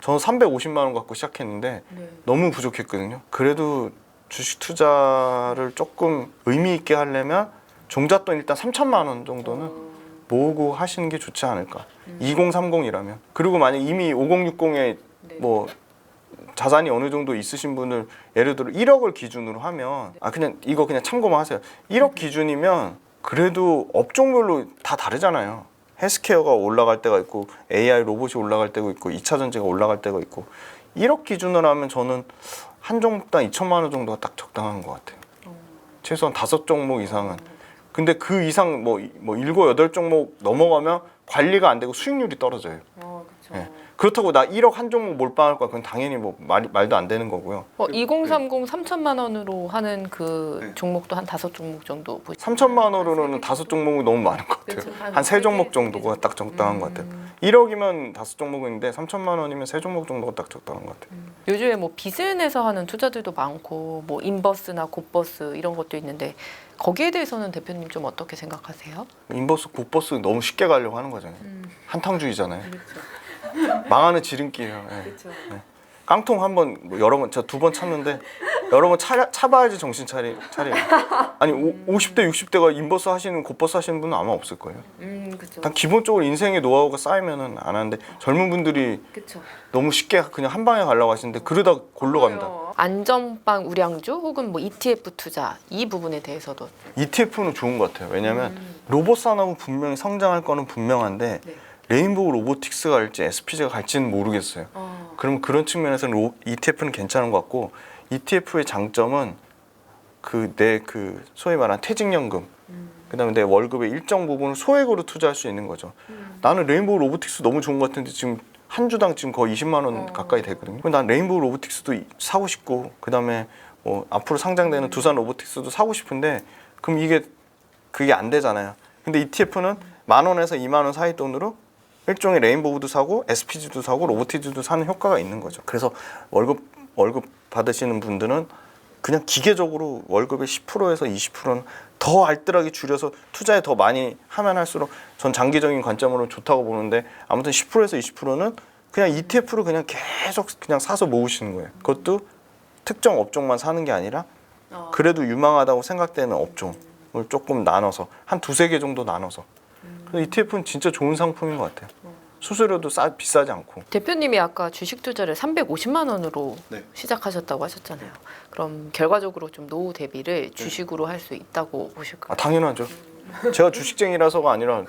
저는 350만 원 갖고 시작했는데 네. 너무 부족했거든요. 그래도 주식 투자를 조금 의미 있게 하려면 종잣돈 일단 3천만 원 정도는 모으고 하시는 게 좋지 않을까. 2030이라면. 그리고 만약 이미 5060에 뭐 자산이 어느 정도 있으신 분들 예를 들어 1억을 기준으로 하면 그냥 이거 그냥 참고만 하세요. 1억 기준이면 그래도 업종별로 다 다르잖아요. 헬스케어가 올라갈 때가 있고 AI 로봇이 올라갈 때가 있고 2차 전지가 올라갈 때가 있고 1억 기준으로 하면 저는 한 종목당 2천만 원 정도가 딱 적당한 것 같아요. 최소한 5종목 이상은. 근데 그 이상 뭐 7, 8종목 넘어가면 관리가 안 되고 수익률이 떨어져요. 예. 그렇다고 나 1억 한 종목 몰빵할 거야. 그건 당연히 뭐 말도 안 되는 거고요. 2030 3천만 원으로 하는 그 네. 종목도 한 5종목 정도 보시. 3천만 원으로는 5종목이 너무 많은 것 같아요. 그렇죠. 한 3종목 정도가 딱 적당한 것 같아요. 1억이면 5종목인데 3천만 원이면 3종목 정도가 딱 적당한 것 같아요. 요즘에 뭐 빚을 내서 하는 투자들도 많고 뭐 인버스나 곱버스 이런 것도 있는데 거기에 대해서는 대표님 좀 어떻게 생각하세요? 인버스, 굿버스 너무 쉽게 가려고 하는 거잖아요. 한탕주의잖아요. 망하는 지름길이에요. 예. 깡통 한번 뭐 여러 번, 제가 2번 찼는데 여러 번 차봐야지 정신 차려요. 아니 50대, 60대가 인버스 하시는, 곱버스 하시는 분은 아마 없을 거예요. 그렇죠. 일단 기본적으로 인생의 노하우가 쌓이면은 안 하는데 젊은 분들이 그렇죠. 너무 쉽게 그냥 한 방에 가려고 하시는데 그러다 골로 갑니다. 안전빵 우량주 혹은 뭐 ETF 투자 이 부분에 대해서도 ETF는 좋은 것 같아요. 왜냐하면 로봇 산업은 분명히 성장할 거는 분명한데 네. 레인보우 로보틱스가 갈지 SPG가 갈지는 모르겠어요. 그러면 그런 측면에서는 ETF는 괜찮은 것 같고 ETF의 장점은 내 소위 말하는 퇴직연금 그다음에 내 월급의 일정 부분을 소액으로 투자할 수 있는 거죠. 나는 레인보우 로보틱스 너무 좋은 것 같은데 지금 한 주당 지금 거의 20만 원 가까이 되거든요. 난 레인보우 로보틱스도 사고 싶고 그다음에 뭐 앞으로 상장되는 두산 로보틱스도 사고 싶은데 그럼 그게 안 되잖아요. 근데 ETF는 10,000원에서 20,000원 사이 돈으로 일종의 레인보우도 사고 SPG도 사고 로보틱스도 사는 효과가 있는 거죠. 그래서 월급 받으시는 분들은 그냥 기계적으로 월급의 10%에서 20%는 더 알뜰하게 줄여서 투자에 더 많이 하면 할수록 전 장기적인 관점으로 좋다고 보는데 아무튼 10%에서 20%는 그냥 ETF로 그냥 계속 그냥 사서 모으시는 거예요. 그것도 특정 업종만 사는 게 아니라 그래도 유망하다고 생각되는 업종을 조금 나눠서 한 2-3개 정도 나눠서 그래서 ETF는 진짜 좋은 상품인 것 같아요. 수수료도 비싸지 않고. 대표님이 아까 주식 투자를 350만 원으로 네. 시작하셨다고 하셨잖아요. 그럼 결과적으로 좀 노후 대비를 주식으로 할 수 있다고 보실까요? 당연하죠. 제가 주식쟁이라서가 아니라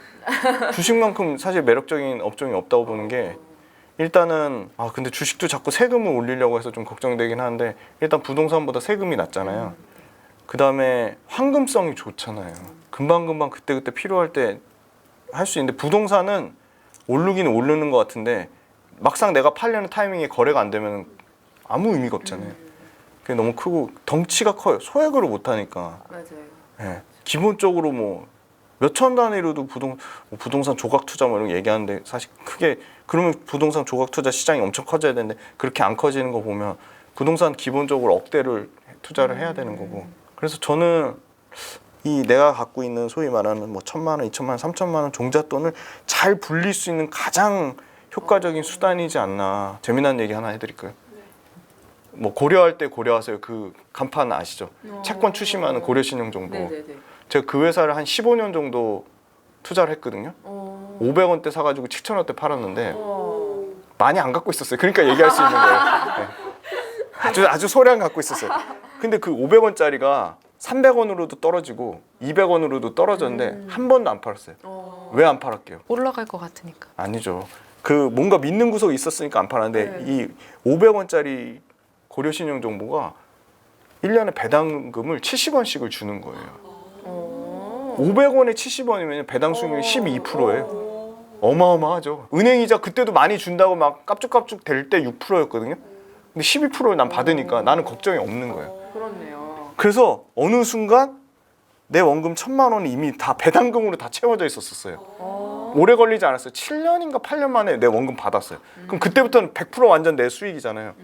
주식만큼 사실 매력적인 업종이 없다고 보는 게 일단은 근데 주식도 자꾸 세금을 올리려고 해서 좀 걱정되긴 하는데 일단 부동산보다 세금이 낮잖아요. 그다음에 황금성이 좋잖아요. 금방금방 그때그때 필요할 때 할 수 있는데 부동산은 오르기는 오르는 것 같은데 막상 내가 팔려는 타이밍에 거래가 안 되면 아무 의미가 없잖아요. 그게 너무 크고 덩치가 커요. 소액으로 못 하니까. 맞아요. 예. 기본적으로 뭐 몇천 단위로도 부동산 조각 투자 뭐 이런 거 얘기하는데 사실 크게 그러면 부동산 조각 투자 시장이 엄청 커져야 되는데 그렇게 안 커지는 거 보면 부동산 기본적으로 억대를 투자를 해야 되는 거고. 그래서 저는 내가 갖고 있는 소위 말하는 뭐 1,000만 원, 2,000만 원, 3,000만 원 종잣돈을 잘 불릴 수 있는 가장 효과적인 수단이지 않나. 재미난 얘기 하나 해드릴까요? 뭐 고려할 때 고려하세요. 그 간판 아시죠? 채권 추심하는 고려신용정보. 네네네. 제가 그 회사를 한 15년 정도 투자를 했거든요. 500원대 사가지고 7,000원대 팔았는데 많이 안 갖고 있었어요. 그러니까 얘기할 수 있는 거예요. 네. 아주 소량 갖고 있었어요. 근데 그 500원짜리가 300원으로도 떨어지고 200원으로도 떨어졌는데 한 번도 안 팔았어요. 왜 안 팔았게요? 올라갈 것 같으니까. 아니죠. 뭔가 믿는 구석이 있었으니까 안 팔았는데 이 500원짜리 고려신용정보가 1년에 배당금을 70원씩을 주는 거예요. 500원에 70원이면 배당 수익률이 12%예요. 어마어마하죠. 은행이자 그때도 많이 준다고 막 깝죽깝죽 될 때 6%였거든요. 근데 12%를 난 받으니까 나는 걱정이 없는 거예요. 그렇네요. 그래서 어느 순간 내 원금 1,000만 원이 이미 다 배당금으로 다 채워져 있었어요. 오래 걸리지 않았어요. 7년인가 8년 만에 내 원금 받았어요. 그럼 그때부터는 100% 완전 내 수익이잖아요.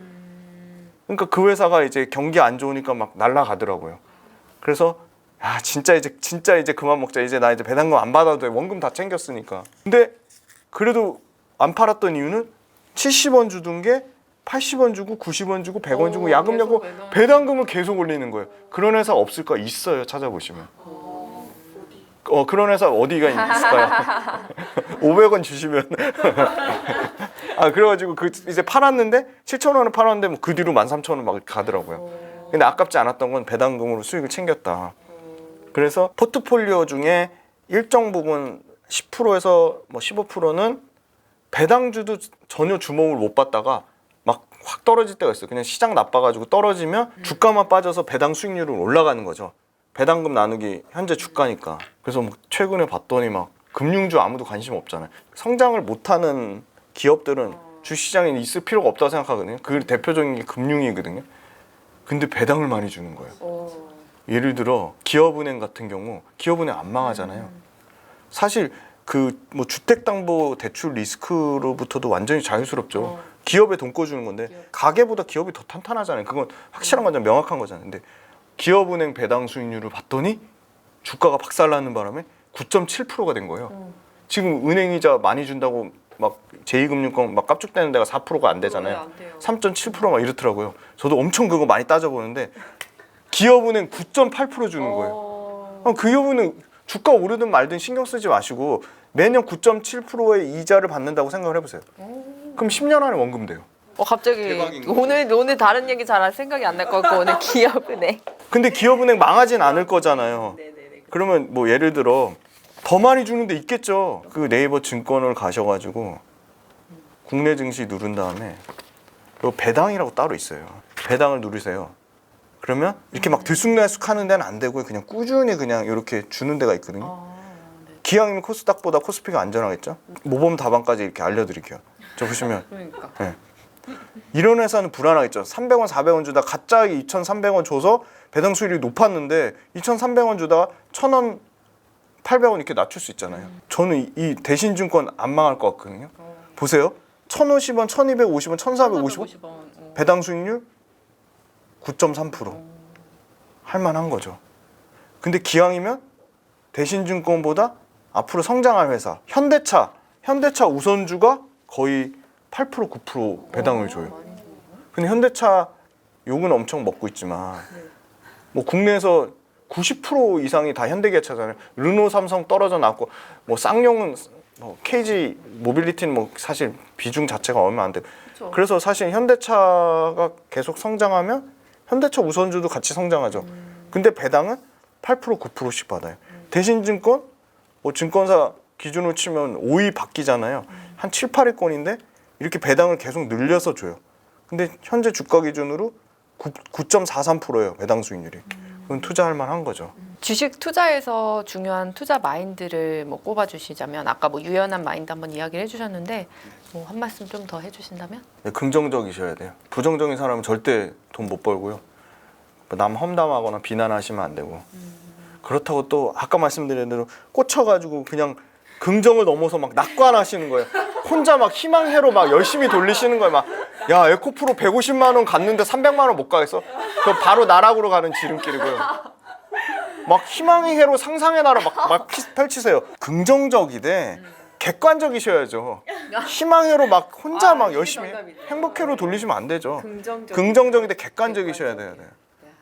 그러니까 그 회사가 이제 경기 안 좋으니까 막 날아가더라고요. 그래서 야 진짜 이제 그만 먹자. 이제 나 이제 배당금 안 받아도 돼. 원금 다 챙겼으니까. 근데 그래도 안 팔았던 이유는 70원 주던 게 80원 주고 90원 주고 100원 주고 야금 야금 배당금을 계속 올리는 거예요. 그런 회사 없을까? 있어요. 찾아보시면. 그런 회사 어디가 있을까요? 500원 주시면 그래가지고 이제 팔았는데 7,000원을 팔았는데 뭐 그 뒤로 13,000원 막 가더라고요. 근데 아깝지 않았던 건 배당금으로 수익을 챙겼다. 그래서 포트폴리오 중에 일정 부분 10%에서 뭐 15%는 배당주도 전혀 주목을 못 받다가 막 확 떨어질 때가 있어요. 그냥 시장 나빠가지고 떨어지면 주가만 빠져서 배당 수익률은 올라가는 거죠. 배당금 나누기 현재 주가니까. 그래서 뭐 최근에 봤더니 막 금융주 아무도 관심 없잖아요. 성장을 못하는 기업들은 주시장에 있을 필요가 없다고 생각하거든요. 그 대표적인 게 금융이거든요. 근데 배당을 많이 주는 거예요. 예를 들어 기업은행 같은 경우 기업은행 안 망하잖아요. 사실 그 뭐 주택담보대출 리스크로부터도 완전히 자유스럽죠. 기업에 돈 꿔주는 건데 가계보다 기업이 더 탄탄하잖아요. 그건 확실한 거잖아요. 명확한 거잖아요. 근데 기업은행 배당 수익률을 봤더니 주가가 박살나는 바람에 9.7%가 된 거예요. 지금 은행이자 많이 준다고 막 제2금융권 막 깝죽대는 데가 4%가 안 되잖아요. 3.7%막 이렇더라고요. 저도 엄청 그거 많이 따져보는데 기업은행 9.8% 주는 거예요. 기업은행 주가 오르든 말든 신경 쓰지 마시고 매년 9.7%의 이자를 받는다고 생각을 해보세요. 그럼 10년 안에 원금 돼요. 갑자기 대박인 오늘 다른 얘기 잘 생각이 안 날 것 같고 오늘 기업은행. 근데 기업은행 망하진 않을 거잖아요. 그러면 뭐 예를 들어 더 많이 주는 데 있겠죠. 그 네이버 증권을 가셔가지고 국내 증시 누른 다음에 요 배당이라고 따로 있어요. 배당을 누르세요. 그러면 이렇게 막 들쑥날쑥 하는 데는 안 되고요. 그냥 꾸준히 그냥 이렇게 주는 데가 있거든요. 기왕이면 코스닥보다 코스피가 안전하겠죠. 모범 답안까지 이렇게 알려드릴게요. 저 보시면 그러니까. 네. 이런 회사는 불안하겠죠. 300원, 400원 주다 갑자기 2,300원 줘서 배당 수익률이 높았는데 2,300원 주다가 1,000원, 800원 이렇게 낮출 수 있잖아요. 저는 이 대신증권 안 망할 것 같거든요. 보세요. 1,050원, 1,250원, 1,450원 배당 수익률 9.3% 할만한 거죠. 근데 기왕이면 대신증권보다 앞으로 성장할 회사 현대차 우선주가 거의 8% 9% 배당을 줘요. 근데 현대차 욕은 엄청 먹고 있지만 뭐 국내에서 90% 이상이 다 현대기아차잖아요. 르노, 삼성 떨어져 나왔고 뭐 쌍용은 뭐 KG 모빌리티는 뭐 사실 비중 자체가 얼마 안 돼요. 그래서 사실 현대차가 계속 성장하면 현대차 우선주도 같이 성장하죠. 근데 배당은 8% 9%씩 받아요. 대신증권 뭐 증권사 기준으로 치면 5위 바뀌잖아요. 한 7, 8위권인데 이렇게 배당을 계속 늘려서 줘요. 근데 현재 주가 기준으로 9.43%예요. 배당 수익률이. 그건 투자할 만한 거죠. 주식 투자에서 중요한 투자 마인드를 뭐 꼽아주시자면 아까 뭐 유연한 마인드 한번 이야기를 해주셨는데 뭐 한 말씀 좀 더 해주신다면? 네, 긍정적이셔야 돼요. 부정적인 사람은 절대 돈 못 벌고요. 남 험담하거나 비난하시면 안 되고. 그렇다고 또 아까 말씀드린 대로 꽂혀가지고 그냥 긍정을 넘어서 막 낙관하시는 거예요. 혼자 막 희망회로 막 열심히 돌리시는 거예요. 막 야 에코프로 150만 원 갔는데 300만 원 못 가겠어? 그럼 바로 나락으로 가는 지름길이고요. 막 희망의 회로 상상의 나라 막 펼치세요. 긍정적이되 객관적이셔야죠. 희망회로 막 혼자 막 열심히 행복회로 돌리시면 안 되죠. 긍정적인데 객관적이셔야 돼요.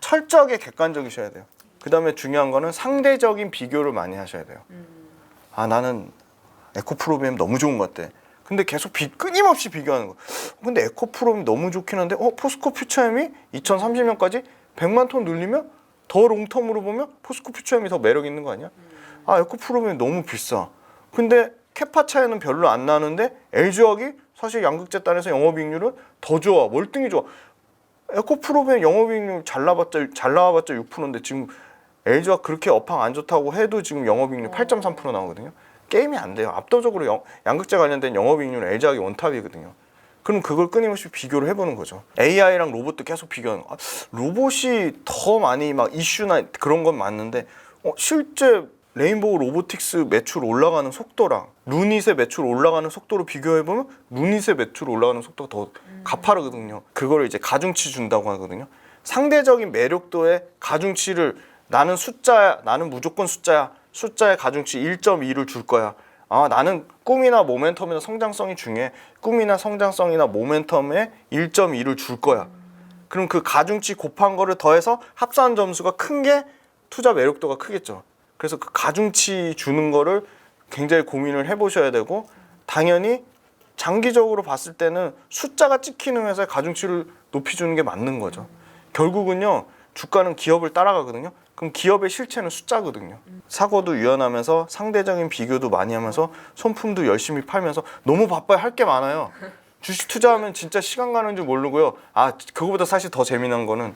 철저하게 객관적이셔야 돼요. 그 다음에 중요한 거는 상대적인 비교를 많이 하셔야 돼요. 나는 에코프로비엠 너무 좋은 것 같아. 근데 계속 끊임없이 비교하는 거. 근데 에코프로비엠 너무 좋긴 한데 포스코 퓨처엠이 2030년까지 100만 톤 늘리면 더 롱텀으로 보면 포스코 퓨처엠이 더 매력 있는 거 아니야? 에코프로비엠 너무 비싸. 근데 캐파 차이는 별로 안 나는데 LG화학이 사실 양극재단에서 영업이익률은 더 좋아. 월등히 좋아. 에코프로비엠 영업이익률 잘 나와봤자 6%인데 지금 LG가 그렇게 업황 안 좋다고 해도 지금 영업이익률 8.3% 나오거든요. 게임이 안 돼요. 압도적으로 양극재 관련된 영업이익률은 LG화학이 원탑이거든요. 그럼 그걸 끊임없이 비교를 해보는 거죠. AI랑 로봇도 계속 비교하는 거. 로봇이 더 많이 막 이슈나 그런 건 맞는데 실제 레인보우 로보틱스 매출 올라가는 속도랑 루닛의 매출 올라가는 속도로 비교해보면 루닛의 매출 올라가는 속도가 더 가파르거든요. 그걸 이제 가중치 준다고 하거든요. 상대적인 매력도의 가중치를 나는 숫자야, 나는 무조건 숫자야, 숫자의 가중치 1.2를 줄 거야. 나는 꿈이나 모멘텀이나 성장성이 중요해. 꿈이나 성장성이나 모멘텀에 1.2를 줄 거야. 그럼 그 가중치 곱한 거를 더해서 합산 점수가 큰 게 투자 매력도가 크겠죠. 그래서 그 가중치 주는 거를 굉장히 고민을 해보셔야 되고, 당연히 장기적으로 봤을 때는 숫자가 찍히는 회사에 가중치를 높이 주는 게 맞는 거죠. 결국은요, 주가는 기업을 따라가거든요. 그럼 기업의 실체는 숫자거든요. 사고도 유연하면서 상대적인 비교도 많이 하면서 손품도 열심히 팔면서 너무 바빠요. 할 게 많아요. 주식 투자하면 진짜 시간 가는 줄 모르고요. 그거보다 사실 더 재미난 거는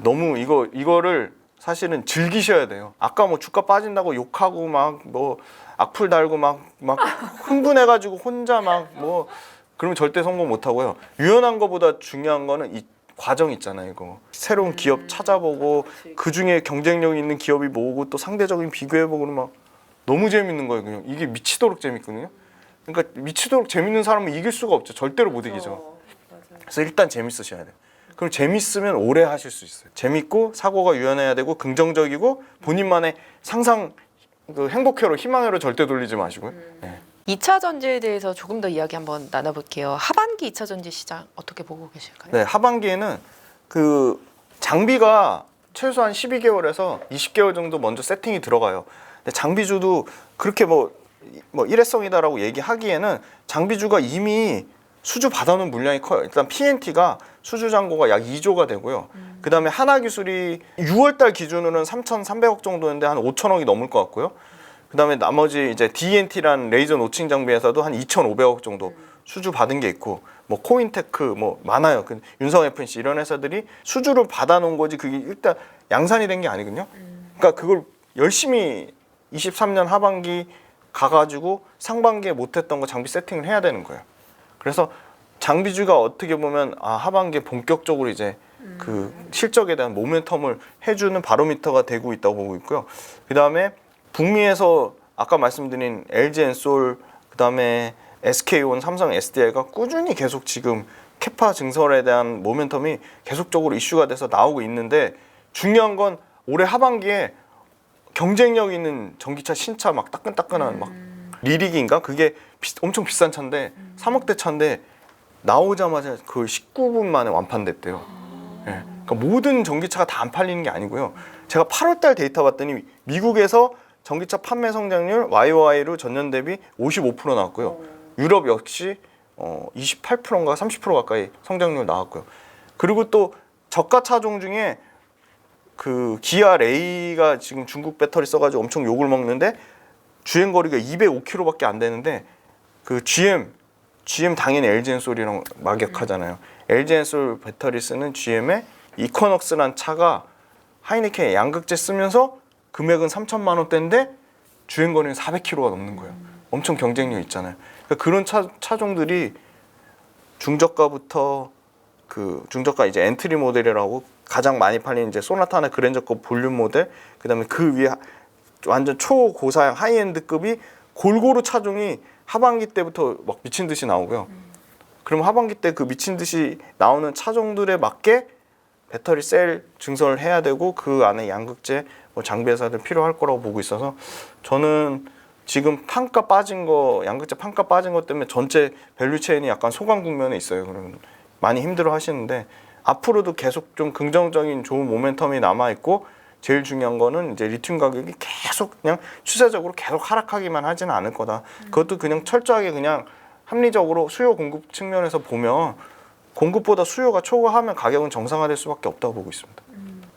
너무 이거를 사실은 즐기셔야 돼요. 아까 뭐 주가 빠진다고 욕하고 막 뭐 악플 달고 막 흥분해가지고 혼자 막 뭐 그러면 절대 성공 못 하고요. 유연한 거보다 중요한 거는 이 과정 있잖아요. 이거 새로운 기업 찾아보고 그 중에 경쟁력 있는 기업이 뭐고 또 상대적인 비교해보고 막 너무 재밌는 거예요. 그냥 이게 미치도록 재밌거든요. 그러니까 미치도록 재밌는 사람은 이길 수가 없죠. 절대로 못 이기죠. 그래서 일단 재밌으셔야 돼요. 그럼 재밌으면 오래 하실 수 있어요. 재밌고 사고가 유연해야 되고 긍정적이고 본인만의 상상 그 행복회로 희망회로 절대 돌리지 마시고요. 네. 2차 전지에 대해서 조금 더 이야기 한번 나눠볼게요. 하반기 2차 전지 시장 어떻게 보고 계실까요? 네, 하반기에는 그 장비가 최소한 12개월에서 20개월 정도 먼저 세팅이 들어가요. 근데 장비주도 그렇게 뭐 일회성이다라고 얘기하기에는 장비주가 이미 수주 받아놓은 물량이 커요. 일단 PNT가 수주 잔고가 약 2조가 되고요. 그 다음에 하나기술이 6월달 기준으로는 3,300억 정도인데 한 5천억이 넘을 것 같고요. 그 다음에 나머지 이제 DNT라는 레이저 노칭 장비에서도 한 2,500억 정도 수주 받은 게 있고, 뭐 코인테크 뭐 많아요. 윤성 FNC 이런 회사들이 수주를 받아놓은 거지 그게 일단 양산이 된 게 아니거든요. 그러니까 그걸 열심히 23년 하반기 가가지고 상반기에 못했던 거 장비 세팅을 해야 되는 거예요. 그래서 장비주가 어떻게 보면 하반기에 본격적으로 이제 그 실적에 대한 모멘텀을 해주는 바로미터가 되고 있다고 보고 있고요. 그 다음에 북미에서 아까 말씀드린 LG엔솔, 그 다음에 SK온, 삼성 SDI가 꾸준히 계속 지금 캐파 증설에 대한 모멘텀이 계속적으로 이슈가 돼서 나오고 있는데, 중요한 건 올해 하반기에 경쟁력 있는 전기차 신차 막 따끈따끈한 막 리릭인가? 그게 엄청 비싼 차인데 3억대 차인데 나오자마자 그 19분 만에 완판됐대요. 네. 그러니까 모든 전기차가 다 안 팔리는 게 아니고요. 제가 8월달 데이터 봤더니 미국에서 전기차 판매 성장률 YOY로 전년 대비 55% 나왔고요. 유럽 역시 28%인가 30% 가까이 성장률 나왔고요. 그리고 또 저가 차종 중에 그 기아 레이가 지금 중국 배터리 써가지고 엄청 욕을 먹는데 주행 거리가 205km밖에 안 되는데, 그 GM 당연히 LG엔솔이랑 막역하잖아요. LG엔솔 배터리 쓰는 GM의 이코넉스란 차가 하이니켄 양극재 쓰면서 금액은 3천만 원대인데 주행 거리는 400km가 넘는 거예요. 엄청 경쟁력 있잖아요. 그러니까 그런 차종들이 중저가부터 중저가 이제 엔트리 모델이라고 가장 많이 팔리는 이제 소나타나 그랜저급 볼륨 모델, 그다음에 그 위에 완전 초고사양 하이엔드급이 골고루 차종이 하반기 때부터 막 미친 듯이 나오고요. 그럼 하반기 때 그 미친 듯이 나오는 차종들에 맞게 배터리 셀 증설을 해야 되고 그 안에 양극재 장비 회사들 필요할 거라고 보고 있어서, 저는 지금 판가 빠진 거, 양극재 판가 빠진 것 때문에 전체 밸류 체인이 약간 소강 국면에 있어요. 그러면 많이 힘들어 하시는데 앞으로도 계속 좀 긍정적인 좋은 모멘텀이 남아 있고, 제일 중요한 거는 이제 리튬 가격이 계속 그냥 추세적으로 계속 하락하기만 하지는 않을 거다. 그것도 그냥 철저하게 그냥 합리적으로 수요 공급 측면에서 보면 공급보다 수요가 초과하면 가격은 정상화될 수밖에 없다고 보고 있습니다.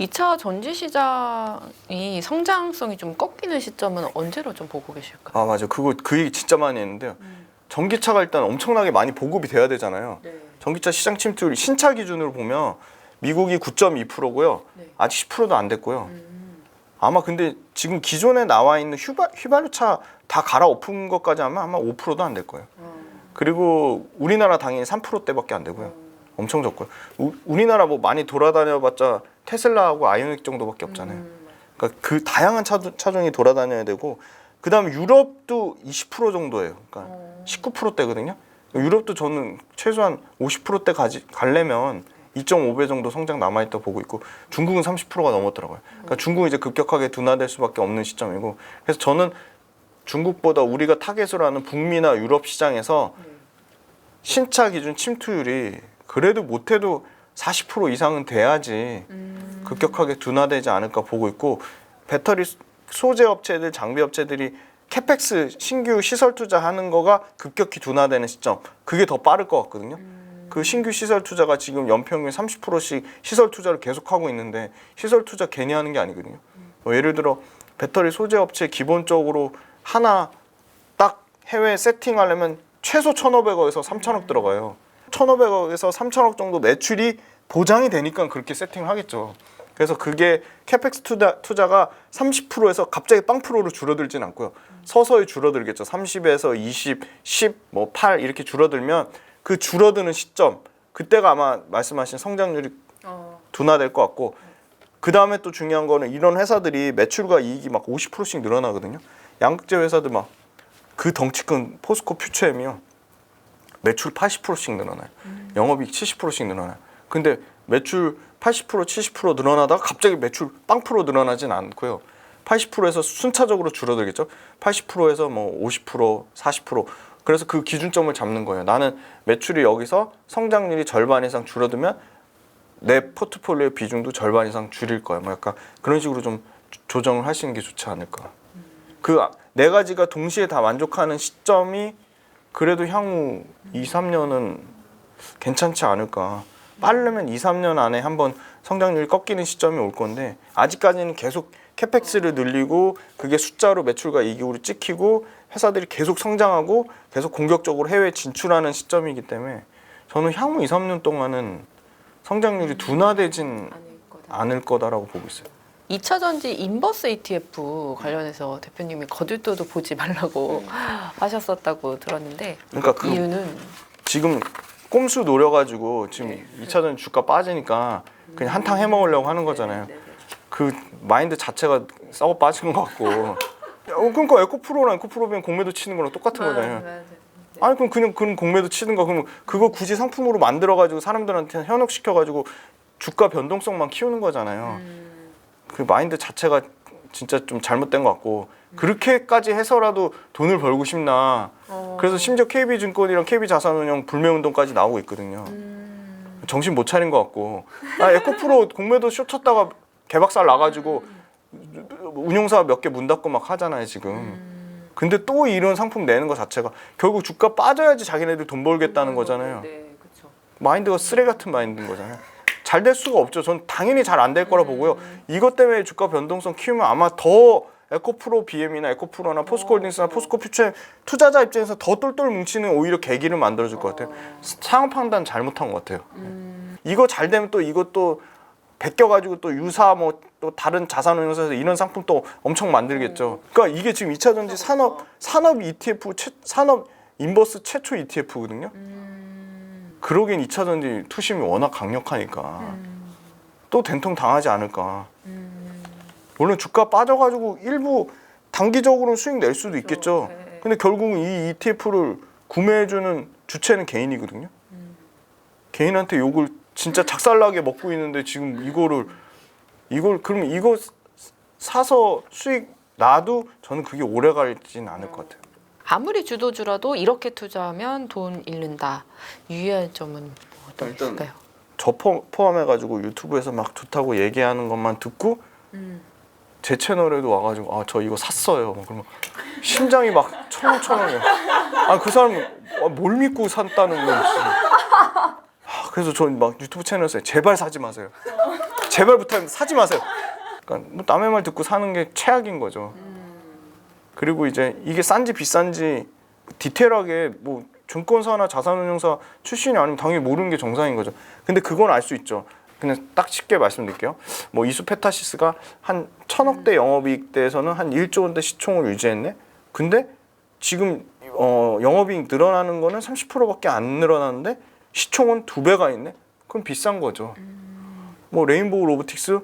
2차 전지 시장이 성장성이 좀 꺾이는 시점은 언제로 좀 보고 계실까요? 맞아요. 그 얘기 진짜 많이 했는데요. 전기차가 일단 엄청나게 많이 보급이 돼야 되잖아요. 네. 전기차 시장 침투율 신차 기준으로 보면 미국이 9.2%고요. 네. 아직 10%도 안 됐고요. 아마 근데 지금 기존에 나와 있는 휘발유차 다 갈아엎은 것까지 하면 아마 5%도 안 될 거예요. 그리고 우리나라 당연히 3%대밖에 안 되고요. 엄청 적고요. 우리나라 뭐 많이 돌아다녀봤자 테슬라하고 아이오닉 정도밖에 없잖아요. 그러니까 그 다양한 차종이 돌아다녀야 되고, 그 다음에 유럽도 20% 정도예요. 그러니까 19%대거든요. 유럽도 저는 최소한 50%대 가려면 2.5배 정도 성장 남아있다 보고 있고, 중국은 30%가 넘었더라고요. 그러니까 중국은 이제 급격하게 둔화될 수밖에 없는 시점이고, 그래서 저는 중국보다 우리가 타겟으로 하는 북미나 유럽 시장에서 신차 기준 침투율이 그래도 못해도 40% 이상은 돼야지 급격하게 둔화되지 않을까 보고 있고, 배터리 소재 업체들, 장비 업체들이 캐펙스 신규 시설 투자하는 거가 급격히 둔화되는 시점, 그게 더 빠를 것 같거든요. 그 신규 시설 투자가 지금 연평균 30%씩 시설 투자를 계속하고 있는데, 시설 투자 괜히 하는 게 아니거든요. 예를 들어 배터리 소재 업체 기본적으로 하나 딱 해외 세팅하려면 최소 1,500억에서 3,000억 들어가요. 1,500억에서 3,000억 정도 매출이 보장이 되니까 그렇게 세팅을 하겠죠. 그래서 그게 캐펙스 투자가 30%에서 갑자기 0%로 줄어들진 않고요. 서서히 줄어들겠죠. 30에서 20, 10, 뭐 8 이렇게 줄어들면 그 줄어드는 시점, 그때가 아마 말씀하신 성장률이 둔화될 것 같고, 그 다음에 또 중요한 거는 이런 회사들이 매출과 이익이 막 50%씩 늘어나거든요. 양극재 회사들 막 그 덩치 큰 포스코 퓨처엠이요, 매출 80%씩 늘어나요. 영업이익 70%씩 늘어나요. 근데 매출 80% 70% 늘어나다가 갑자기 매출 0% 늘어나진 않고요. 80%에서 순차적으로 줄어들겠죠. 80%에서 뭐 50%, 40%. 그래서 그 기준점을 잡는 거예요. 나는 매출이 여기서 성장률이 절반 이상 줄어들면 내 포트폴리오의 비중도 절반 이상 줄일 거야. 뭐 약간 그런 식으로 좀 조정을 하시는 게 좋지 않을까. 그 네 가지가 동시에 다 만족하는 시점이 그래도 향후 2, 3년은 괜찮지 않을까. 빠르면 2, 3년 안에 한번 성장률이 꺾이는 시점이 올 건데, 아직까지는 계속 캐펙스를 늘리고 그게 숫자로 매출과 이익으로 찍히고 회사들이 계속 성장하고 계속 공격적으로 해외에 진출하는 시점이기 때문에 저는 향후 2, 3년 동안은 성장률이 둔화되진 않을 거다라고 보고 있어요. 2차 전지 인버스 ETF 관련해서 대표님이 거들떠도 보지 말라고 하셨었다고 들었는데, 그러니까 그 이유는 지금 꼼수 노려가지고 지금 2차 전지 주가 빠지니까 그냥 한탕 해먹으려고 하는 거잖아요. 그 마인드 자체가 썩어 빠진 것 같고. 그러니까 에코프로랑 에코프로비엔 공매도 치는 거랑 똑같은 거잖아요. 아니 그럼 그냥 공매도 치는 거, 그러면 그거 굳이 상품으로 만들어가지고 사람들한테 현혹시켜가지고 주가 변동성만 키우는 거잖아요. 그 마인드 자체가 진짜 좀 잘못된 것 같고, 그렇게까지 해서라도 돈을 벌고 싶나. 그래서 심지어 KB증권이랑 KB자산운용 불매운동까지 나오고 있거든요. 정신 못 차린 것 같고, 에코프로 공매도 쇼 쳤다가 개박살 나가지고 운용사 몇 개 문 닫고 막 하잖아요 지금. 근데 또 이런 상품 내는 거 자체가 결국 주가 빠져야지 자기네들 돈 벌겠다는 거잖아요. 마인드가 쓰레기 같은 마인드인 거잖아요. 잘 될 수가 없죠. 전 당연히 잘 안 될 거라 보고요. 이것 때문에 주가 변동성 키우면 아마 더 에코프로 BM이나 에코프로나 포스코홀딩스나 포스코퓨처엠 투자자 입장에서 더 똘똘 뭉치는 오히려 계기를 만들어줄 것 같아요. 상황 판단 잘못한 것 같아요. 이거 잘 되면 또 이것도 베껴가지고 또 유사 뭐 또 다른 자산운용사에서 이런 상품 또 엄청 만들겠죠. 그러니까 이게 지금 2차 전지 산업 ETF 산업 인버스 최초 ETF거든요. 그러기엔 2차 전지 투심이 워낙 강력하니까 또 된통 당하지 않을까. 물론 주가 빠져가지고 일부 단기적으로 수익 낼 수도 있겠죠. 근데 결국은 이 ETF를 구매해주는 주체는 개인이거든요. 개인한테 욕을 진짜 작살나게 먹고 있는데 지금 그럼 이거 사서 수익 나도 저는 그게 오래 갈지는 않을 것 같아요. 아무리 주도주라도 이렇게 투자하면 돈 잃는다. 유의할 점은 어떤 게 있을까요? 저 포함해가지고 유튜브에서 막 좋다고 얘기하는 것만 듣고 제 채널에도 와가지고 저 이거 샀어요. 그러면 심장이 막 철렁철렁해요. 그 사람 뭘 믿고 샀다는 건지. 그래서 전 막 유튜브 채널에서 제발 사지 마세요. 제발 부탁합니다. 사지 마세요. 그러니까 뭐 남의 말 듣고 사는 게 최악인 거죠. 그리고 이제 이게 싼지 비싼지 디테일하게 뭐 증권사나 자산운용사 출신이 아니면 당연히 모르는 게 정상인 거죠. 근데 그건 알 수 있죠. 그냥 딱 쉽게 말씀드릴게요. 뭐 이수페타시스가 한 1,000억대 영업이익대에서는 한 1조 원대 시총을 유지했네. 근데 지금 영업이익 늘어나는 거는 30%밖에 안 늘어나는데 시총은 2배가 있네. 그럼 비싼 거죠. 뭐 레인보우 로보틱스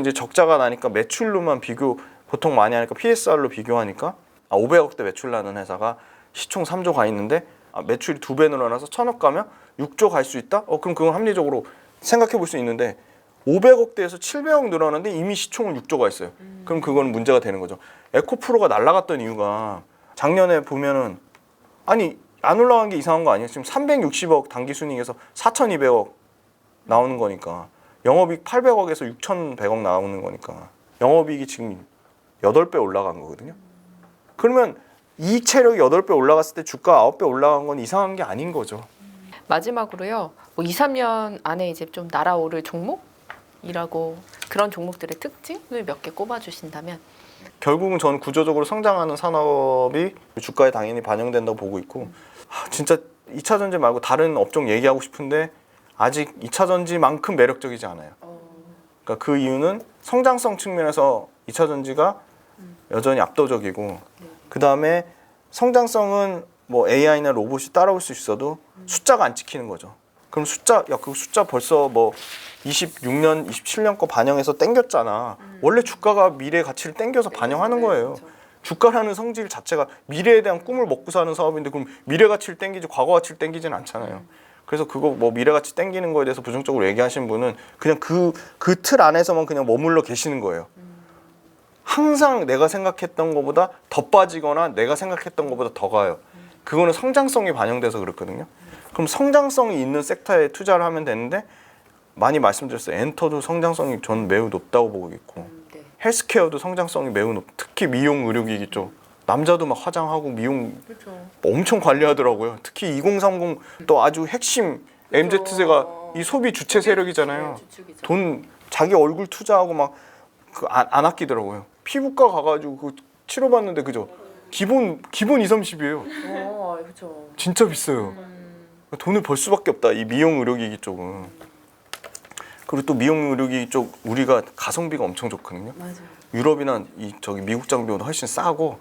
이제 적자가 나니까 매출로만 비교 보통 많이 하니까 PSR로 비교하니까 500억대 매출 나는 회사가 시총 3조 가 있는데 매출이 2배 늘어나서 1000억 가면 6조 갈 수 있다? 그럼 그건 합리적으로 생각해 볼 수 있는데 500억대에서 700억 늘어났는데 이미 시총은 6조가 있어요. 그럼 그건 문제가 되는 거죠. 에코프로가 날아갔던 이유가 작년에 보면은 아니 안 올라간 게 이상한 거 아니에요? 지금 360억 당기순이익에서 4,200억 나오는 거니까 영업이익 800억에서 6,100억 나오는 거니까 영업이익이 지금 8배 올라간 거거든요. 그러면 이익 체력이 8배 올라갔을 때 주가 9배 올라간 건 이상한 게 아닌 거죠. 마지막으로요. 뭐 2, 3년 안에 이제 좀 날아오를 종목이라고 그런 종목들의 특징을 몇 개 꼽아주신다면. 결국은 저는 구조적으로 성장하는 산업이 주가에 당연히 반영된다고 보고 있고 진짜 2차 전지 말고 다른 업종 얘기하고 싶은데 아직 2차 전지만큼 매력적이지 않아요. 그러니까 그 이유는 성장성 측면에서 2차 전지가 여전히 압도적이고 그 다음에 성장성은 뭐 AI나 로봇이 따라올 수 있어도 숫자가 안 찍히는 거죠. 그럼 그 숫자 벌써 뭐 26년, 27년 거 반영해서 땡겼잖아. 원래 주가가 미래의 가치를 땡겨서 반영하는 거예요. 그렇죠. 주가라는 성질 자체가 미래에 대한 꿈을 먹고 사는 사업인데 그럼 미래 가치를 땡기지 과거 가치를 땡기진 않잖아요. 그래서 그거 뭐 미래 가치 땡기는 거에 대해서 부정적으로 얘기하신 분은 그냥 그 틀 안에서만 그냥 머물러 계시는 거예요. 항상 내가 생각했던 것보다 더 빠지거나 내가 생각했던 것보다 더 가요. 그거는 성장성이 반영돼서 그렇거든요. 그럼 성장성이 있는 섹터에 투자를 하면 되는데 많이 말씀드렸어요. 엔터도 성장성이 전 매우 높다고 보고 있고 네. 헬스케어도 성장성이 매우 높. 특히 미용 의료기기 쪽 남자도 막 화장하고 미용 그렇죠. 엄청 관리하더라고요. 특히 2030 또 아주 핵심 MZ세가 이 소비 주체 세력이잖아요. 주축이죠. 돈 자기 얼굴 투자하고 막 안 아끼더라고요. 피부과 가가지고 그 치료받는데 그죠? 기본 2, 30이에요. 그렇죠. 진짜 비싸요. 돈을 벌 수밖에 없다. 이 미용 의료기기 쪽은. 그리고 또 미용 의료기기 쪽 우리가 가성비가 엄청 좋거든요. 맞아요. 유럽이나 저기 미국 장비보다 훨씬 싸고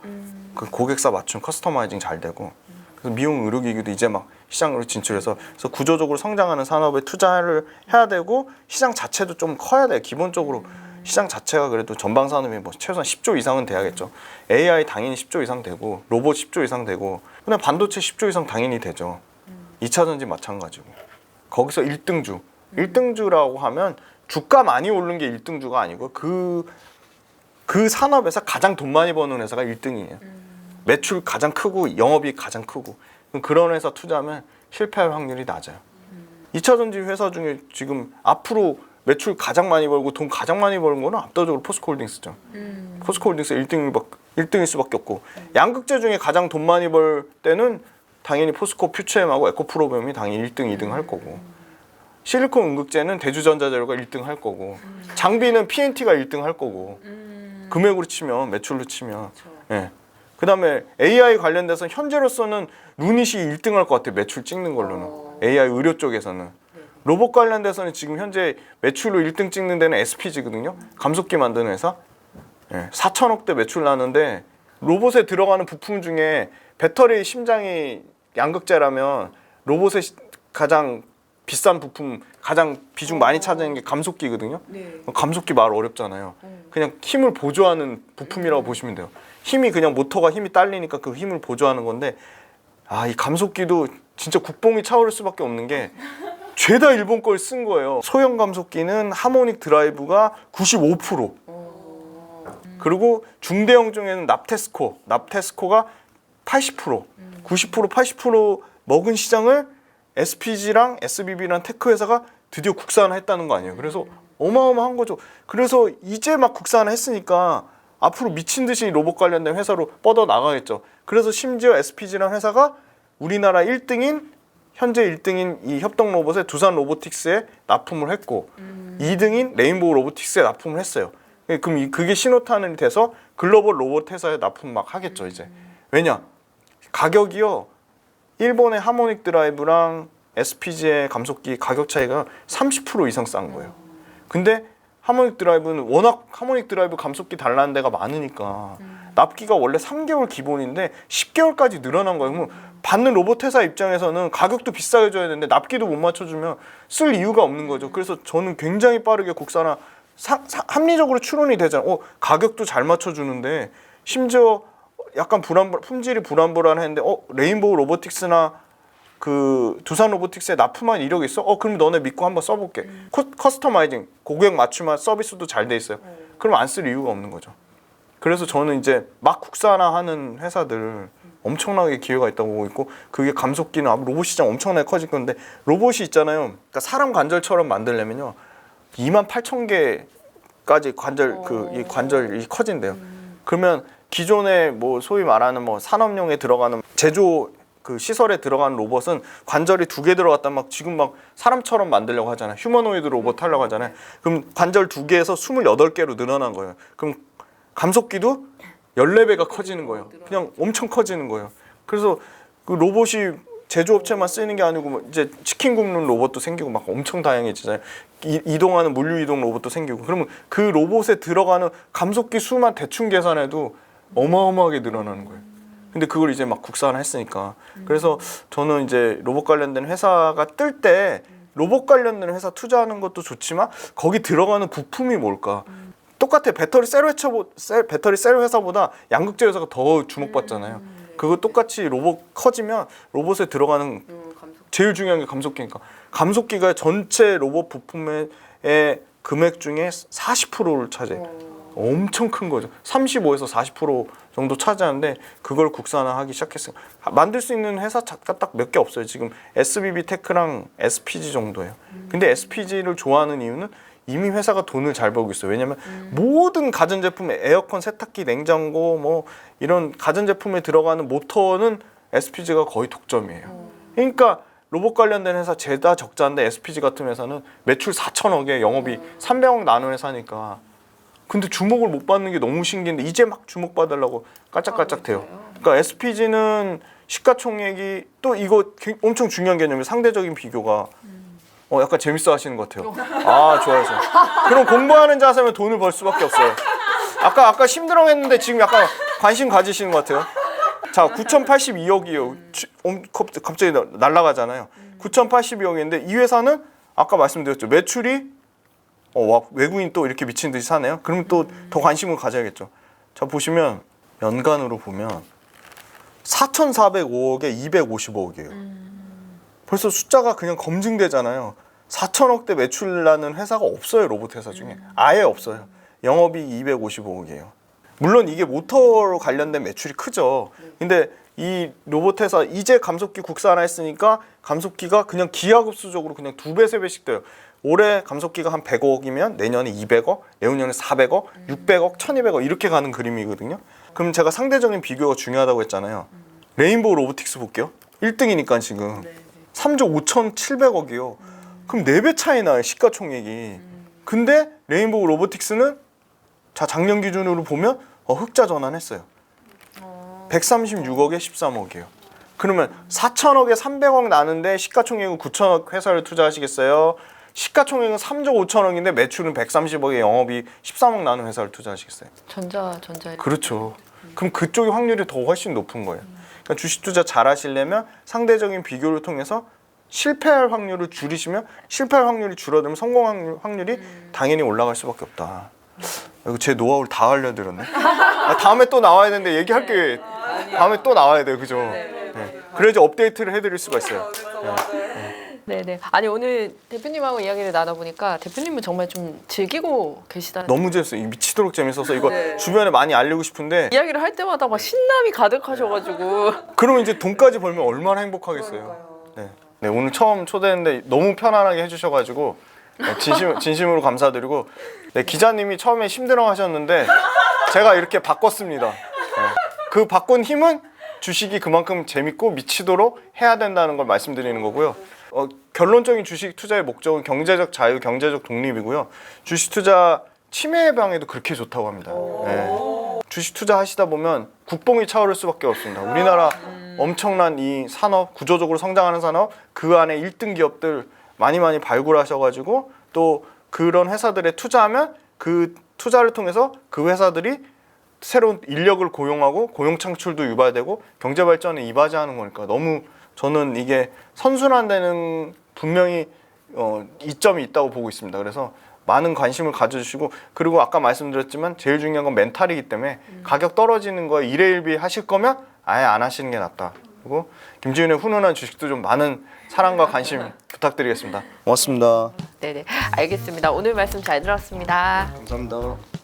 그 고객사 맞춤 커스터마이징 잘 되고 그래서 미용 의료기기도 이제 막 시장으로 진출해서 그래서 구조적으로 성장하는 산업에 투자를 해야 되고 시장 자체도 좀 커야 돼요. 기본적으로 시장 자체가 그래도 전방 산업이 뭐 최소한 10조 이상은 돼야겠죠. AI 당연히 10조 이상 되고 로봇 10조 이상 되고 그냥 반도체 10조 이상 당연히 되죠. 2차 전지 마찬가지고 거기서 1등주 1등주라고 하면 주가 많이 오른 게 1등주가 아니고 그 산업에서 가장 돈 많이 버는 회사가 1등이에요. 매출 가장 크고 영업이익 가장 크고 그런 회사 투자하면 실패할 확률이 낮아요. 2차 전지 회사 중에 지금 앞으로 매출 가장 많이 벌고 돈 가장 많이 버는 거는 압도적으로 포스코홀딩스죠. 포스코홀딩스 1등일 수밖에 없고 양극재 중에 가장 돈 많이 벌 때는 당연히 포스코 퓨처엠하고 에코프로비움이 당연히 1등, 2등 할 거고 실리콘 음극재는 대주전자재료가 1등 할 거고 장비는 PNT가 1등 할 거고 금액으로 치면 매출로 치면 예. 그다음에 AI 관련돼서 현재로서는 루닛이 1등 할 것 같아요. 매출 찍는 걸로는 AI 의료 쪽에서는 로봇 관련돼서는 지금 현재 매출로 1등 찍는 데는 SPG거든요. 감속기 만드는 회사. 예, 4천억대 매출 나는데 로봇에 들어가는 부품 중에 배터리 심장이 양극재라면 로봇의 가장 비싼 부품, 가장 비중 많이 차지하는 게 감속기거든요. 네. 감속기 말 어렵잖아요. 그냥 힘을 보조하는 부품이라고 보시면 돼요. 힘이 그냥 모터가 힘이 딸리니까 그 힘을 보조하는 건데 이 감속기도 진짜 국뽕이 차오를 수밖에 없는 게 죄다 일본 걸 쓴 거예요. 소형 감속기는 하모닉 드라이브가 95%. 그리고 중대형 중에는 납테스코가 80%. 90%, 80% 먹은 시장을 SPG랑 SBB랑 테크 회사가 드디어 국산화했다는 거 아니에요. 그래서 어마어마한 거죠. 그래서 이제 막 국산화했으니까 앞으로 미친 듯이 로봇 관련된 회사로 뻗어 나가겠죠. 그래서 심지어 SPG랑 회사가 우리나라 1등인 현재 1등인 이 협동 로봇의 두산 로보틱스에 납품을 했고 2등인 레인보우 로보틱스에 납품을 했어요. 그럼 그게 신호탄이 돼서 글로벌 로봇 회사에 납품 막 하겠죠 이제. 왜냐? 가격이요. 일본의 하모닉 드라이브랑 SPG의 감속기 가격 차이가 30% 이상 싼 거예요. 근데 하모닉 드라이브는 워낙 하모닉 드라이브 감속기 달라는 데가 많으니까 납기가 원래 3개월 기본인데 10개월까지 늘어난 거예요. 그럼 받는 로봇 회사 입장에서는 가격도 비싸게 줘야 되는데 납기도 못 맞춰주면 쓸 이유가 없는 거죠. 그래서 저는 굉장히 빠르게 국산화 합리적으로 추론이 되잖아요. 가격도 잘 맞춰주는데 심지어 약간 품질이 불안불안했는데 레인보우 로보틱스나 그 두산 로보틱스에 납품한 이력이 있어? 그럼 너네 믿고 한번 써볼게. 커스터마이징, 고객 맞춤한 서비스도 잘 돼 있어요. 그럼 안 쓸 이유가 없는 거죠. 그래서 저는 이제 막 국산화하는 회사들 엄청나게 기회가 있다고 보고 있고, 그게 감속기는 로봇 시장 엄청나게 커질 건데, 로봇이 있잖아요. 그러니까 사람 관절처럼 만들려면요 28,000개까지 관절이 커진대요. 그러면 기존에 뭐 소위 말하는 뭐 산업용에 들어가는 제조 그 시설에 들어가는 로봇은 관절이 2개 들어갔다 막 지금 막 사람처럼 만들려고 하잖아요. 휴머노이드 로봇 하려고 하잖아요. 그럼 관절 2개에서 28개로 늘어난 거예요. 그럼 감속기도 14배가 커지는 거예요. 그냥 엄청 커지는 거예요. 그래서 그 로봇이 제조업체만 쓰이는 게 아니고 이제 치킨 굽는 로봇도 생기고 막 엄청 다양해지잖아요. 이동하는 물류 이동 로봇도 생기고. 그러면 그 로봇에 들어가는 감속기 수만 대충 계산해도 어마어마하게 늘어나는 거예요. 근데 그걸 이제 막 국산화했으니까. 그래서 저는 이제 로봇 관련된 회사가 뜰 때 로봇 관련된 회사 투자하는 것도 좋지만 거기 들어가는 부품이 뭘까? 똑같아. 배터리 셀 회사보다 양극재 회사가 더 주목받잖아요. 그거 똑같이 로봇 커지면 로봇에 들어가는 제일 중요한 게 감속기니까. 감속기가 전체 로봇 부품의 금액 중에 40%를 차지해요. 엄청 큰 거죠. 35에서 40% 정도 차지하는데 그걸 국산화하기 시작했어요. 만들 수 있는 회사가 딱 몇 개 없어요. 지금 SBB 테크랑 SPG 정도예요. 근데 SPG를 좋아하는 이유는 이미 회사가 돈을 잘 벌고 있어요. 왜냐면 모든 가전제품, 에어컨, 세탁기, 냉장고 뭐 이런 가전제품에 들어가는 모터는 SPG가 거의 독점이에요. 그러니까 로봇 관련된 회사 죄다 적자인데 SPG 같은 회사는 매출 4천억에 영업이 300억 나는 회사니까. 근데 주목을 못 받는 게 너무 신기한데 이제 막 주목받으려고 깔짝깔짝 돼요. 그러니까 SPG는 시가총액이 또 이거 엄청 중요한 개념이 상대적인 비교가 약간 재밌어 하시는 것 같아요. 좋아요. 그럼 공부하는 자세면 돈을 벌 수밖에 없어요. 아까 심드렁했는데 지금 약간 관심 가지시는 것 같아요. 자, 9,082억이에요. 갑자기 날아가잖아요. 9,082억인데 이 회사는 아까 말씀드렸죠. 매출이 외국인 또 이렇게 미친 듯이 사네요. 그럼 또 더 관심을 가져야겠죠. 자, 보시면 연간으로 보면 4,405억에 255억이에요. 벌써 숫자가 그냥 검증되잖아요. 4천억대 매출 나는 회사가 없어요. 로봇 회사 중에. 아예 없어요. 영업이익 255억이에요. 물론 이게 모터로 관련된 매출이 크죠. 근데 이 로봇 회사 이제 감속기 국산화했으니까 감속기가 그냥 기하급수적으로 그냥 2배, 3배씩 돼요. 올해 감속기가 한 100억이면 내년에 200억, 내후년에 400억, 600억, 1200억 이렇게 가는 그림이거든요. 그럼 제가 상대적인 비교가 중요하다고 했잖아요. 레인보우 로보틱스 볼게요. 1등이니까 지금 3조 5,700억이요. 그럼 4배 차이 나요, 시가총액이. 근데 레인보우 로보틱스는 자, 작년 기준으로 보면 흑자 전환했어요. 136억에 13억이에요. 그러면 4천억에 300억 나는데 시가총액은 9천억 회사를 투자하시겠어요? 시가총액은 3조 5천억인데 매출은 130억에 영업이 13억 나는 회사를 투자하시겠어요? 전자에. 그렇죠. 그럼 그쪽의 확률이 더 훨씬 높은 거예요. 그러니까 주식 투자 잘 하시려면 상대적인 비교를 통해서 실패할 확률을 줄이시면 실패할 확률이 줄어들면 성공 확률이 당연히 올라갈 수밖에 없다. 이거 제 노하우를 다 알려드렸네. 다음에 또 나와야 되는데 얘기할 게 다음에 또 나와야 돼요, 그죠? 네. 그래야지 업데이트를 해드릴 수가 있어요. 네네. 아니 오늘 대표님하고 이야기를 나눠보니까 대표님은 정말 좀 즐기고 계시다는. 너무 재밌어요. 미치도록 재밌어서 이거 주변에 많이 알리고 싶은데 이야기를 할 때마다 막 신남이 가득하셔가지고. 그러면 이제 돈까지 벌면 얼마나 행복하겠어요. 네, 오늘 처음 초대했는데 너무 편안하게 해주셔가지고 진심으로 감사드리고 기자님이 처음에 힘들어 하셨는데 제가 이렇게 바꿨습니다. 그 바꾼 힘은 주식이 그만큼 재밌고 미치도록 해야 된다는 걸 말씀드리는 거고요. 결론적인 주식 투자의 목적은 경제적 자유, 경제적 독립이고요. 주식 투자 치매 예방에도 그렇게 좋다고 합니다. 주식 투자 하시다 보면 국뽕이 차오를 수밖에 없습니다. 우리나라 엄청난 이 산업, 구조적으로 성장하는 산업, 그 안에 1등 기업들 많이 발굴하셔가지고 또 그런 회사들에 투자하면 그 투자를 통해서 그 회사들이 새로운 인력을 고용하고 고용 창출도 유발되고 경제 발전에 이바지하는 거니까 너무 저는 이게 선순환되는 분명히 이점이 있다고 보고 있습니다. 그래서 많은 관심을 가져주시고 그리고 아까 말씀드렸지만 제일 중요한 건 멘탈이기 때문에 가격 떨어지는 거에 일회일비 하실 거면 아예 안 하시는 게 낫다. 그리고 김지윤의 훈훈한 주식도 좀 많은 사랑과 관심 부탁드리겠습니다. 고맙습니다. 네네, 알겠습니다. 오늘 말씀 잘 들었습니다. 감사합니다.